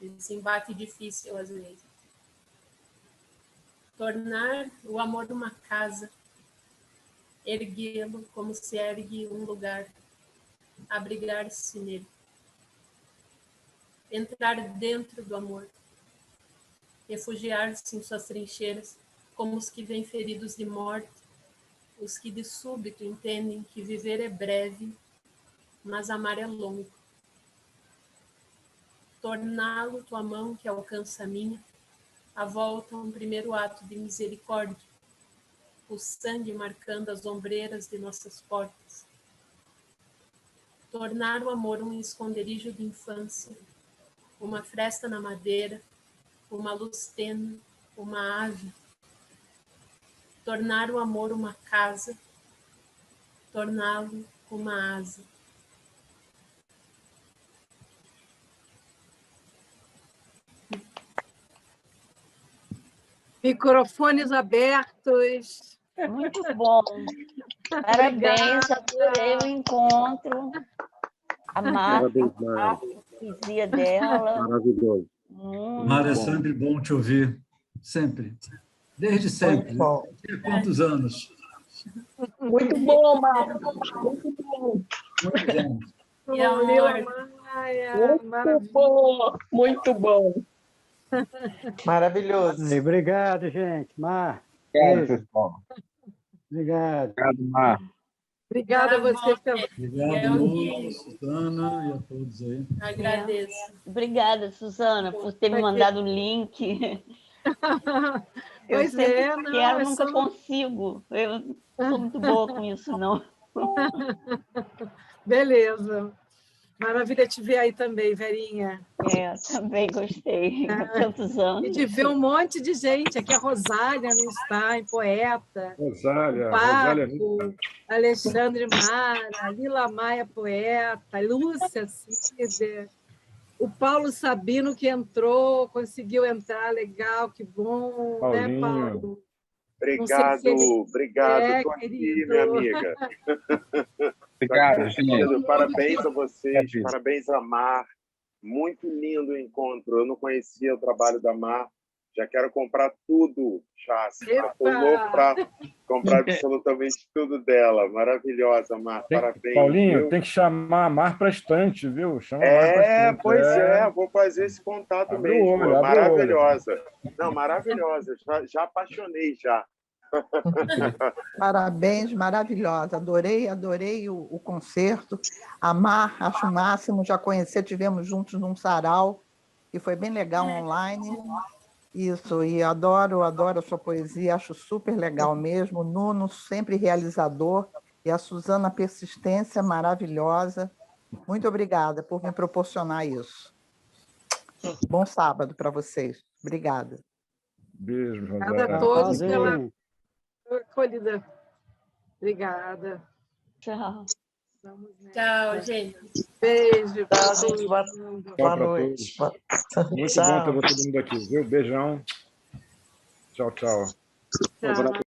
esse embate difícil às vezes. Tornar o amor uma casa, erguê-lo como se ergue um lugar, abrigar-se nele. Entrar dentro do amor, refugiar-se em suas trincheiras, como os que vêm feridos de morte, os que de súbito entendem que viver é breve, mas amar é longo. Torná-lo tua mão que alcança a minha, a volta um primeiro ato de misericórdia, o sangue marcando as ombreiras de nossas portas. Tornar o amor um esconderijo de infância, uma fresta na madeira, uma luz tênue, uma ave. Tornar o amor uma casa, torná-lo uma asa. Microfones abertos. Muito bom. Parabéns, adorei o encontro. A poesia dela. Maravilhoso. Mara, é sempre bom te ouvir. Sempre. Desde sempre. Há quantos anos? Muito bom, Mara. Muito bom. Muitos anos. E a Lila Maia, Muito bom. Muito bom. Maravilhoso. Obrigado, gente. Mar. Obrigado, Beijo. pessoal. Obrigado. Obrigado, Mar. Obrigada a você também. Obrigado, Lu, Suzana e a todos aí. Agradeço. Obrigada, Suzana, por ter me mandado o link. Eu Pois sempre é, não, quero, é nunca só- consigo. Eu não sou muito boa com isso, não. Beleza. Maravilha te ver aí também, Verinha. Também gostei. Há tantos anos. E de ver um monte de gente. Aqui a Rosália no Stein, poeta. Rosália, O Rosália. Paco, Alexandre Mara, Lila Maia, poeta, Lúcia Cider, o Paulo Sabino, que entrou, conseguiu entrar, legal, que bom, Paulinho. né, Paulo? Obrigado, obrigado. Estou aqui, querido. minha amiga. Obrigado, gente. Parabéns a vocês, parabéns a Mar. Muito lindo o encontro. Eu não conhecia o trabalho da Mar. Já quero comprar tudo, Chassi. Estou louco para comprar absolutamente tudo dela. Maravilhosa, Mar. Parabéns. Paulinho, viu? tem que chamar a Mar para a estante, viu? Chama a Mar pra estante. Pois é. Vou fazer esse contato Abre mesmo. o olho, abre o Maravilhosa. Não, maravilhosa. Já apaixonei já. Parabéns, maravilhosa. Adorei o concerto. A Mar, acho o máximo. Já conheci, tivemos juntos num sarau, que foi bem legal online. Isso, e adoro a sua poesia, acho super legal mesmo. O Nuno, sempre realizador. E a Suzana, persistência maravilhosa. Muito obrigada por me proporcionar isso. Bom sábado para vocês. Obrigada. Beijo, Obrigada a Rosália. todos pela Tchauzinho. acolhida. Obrigada. Tchau. Vamos nessa. Tchau, gente. Beijo. Tchau, gente. Boa Tchau pra noite. todos. Muito bom ter todo mundo aqui, viu? Beijão. Tchau, tchau. Tchau.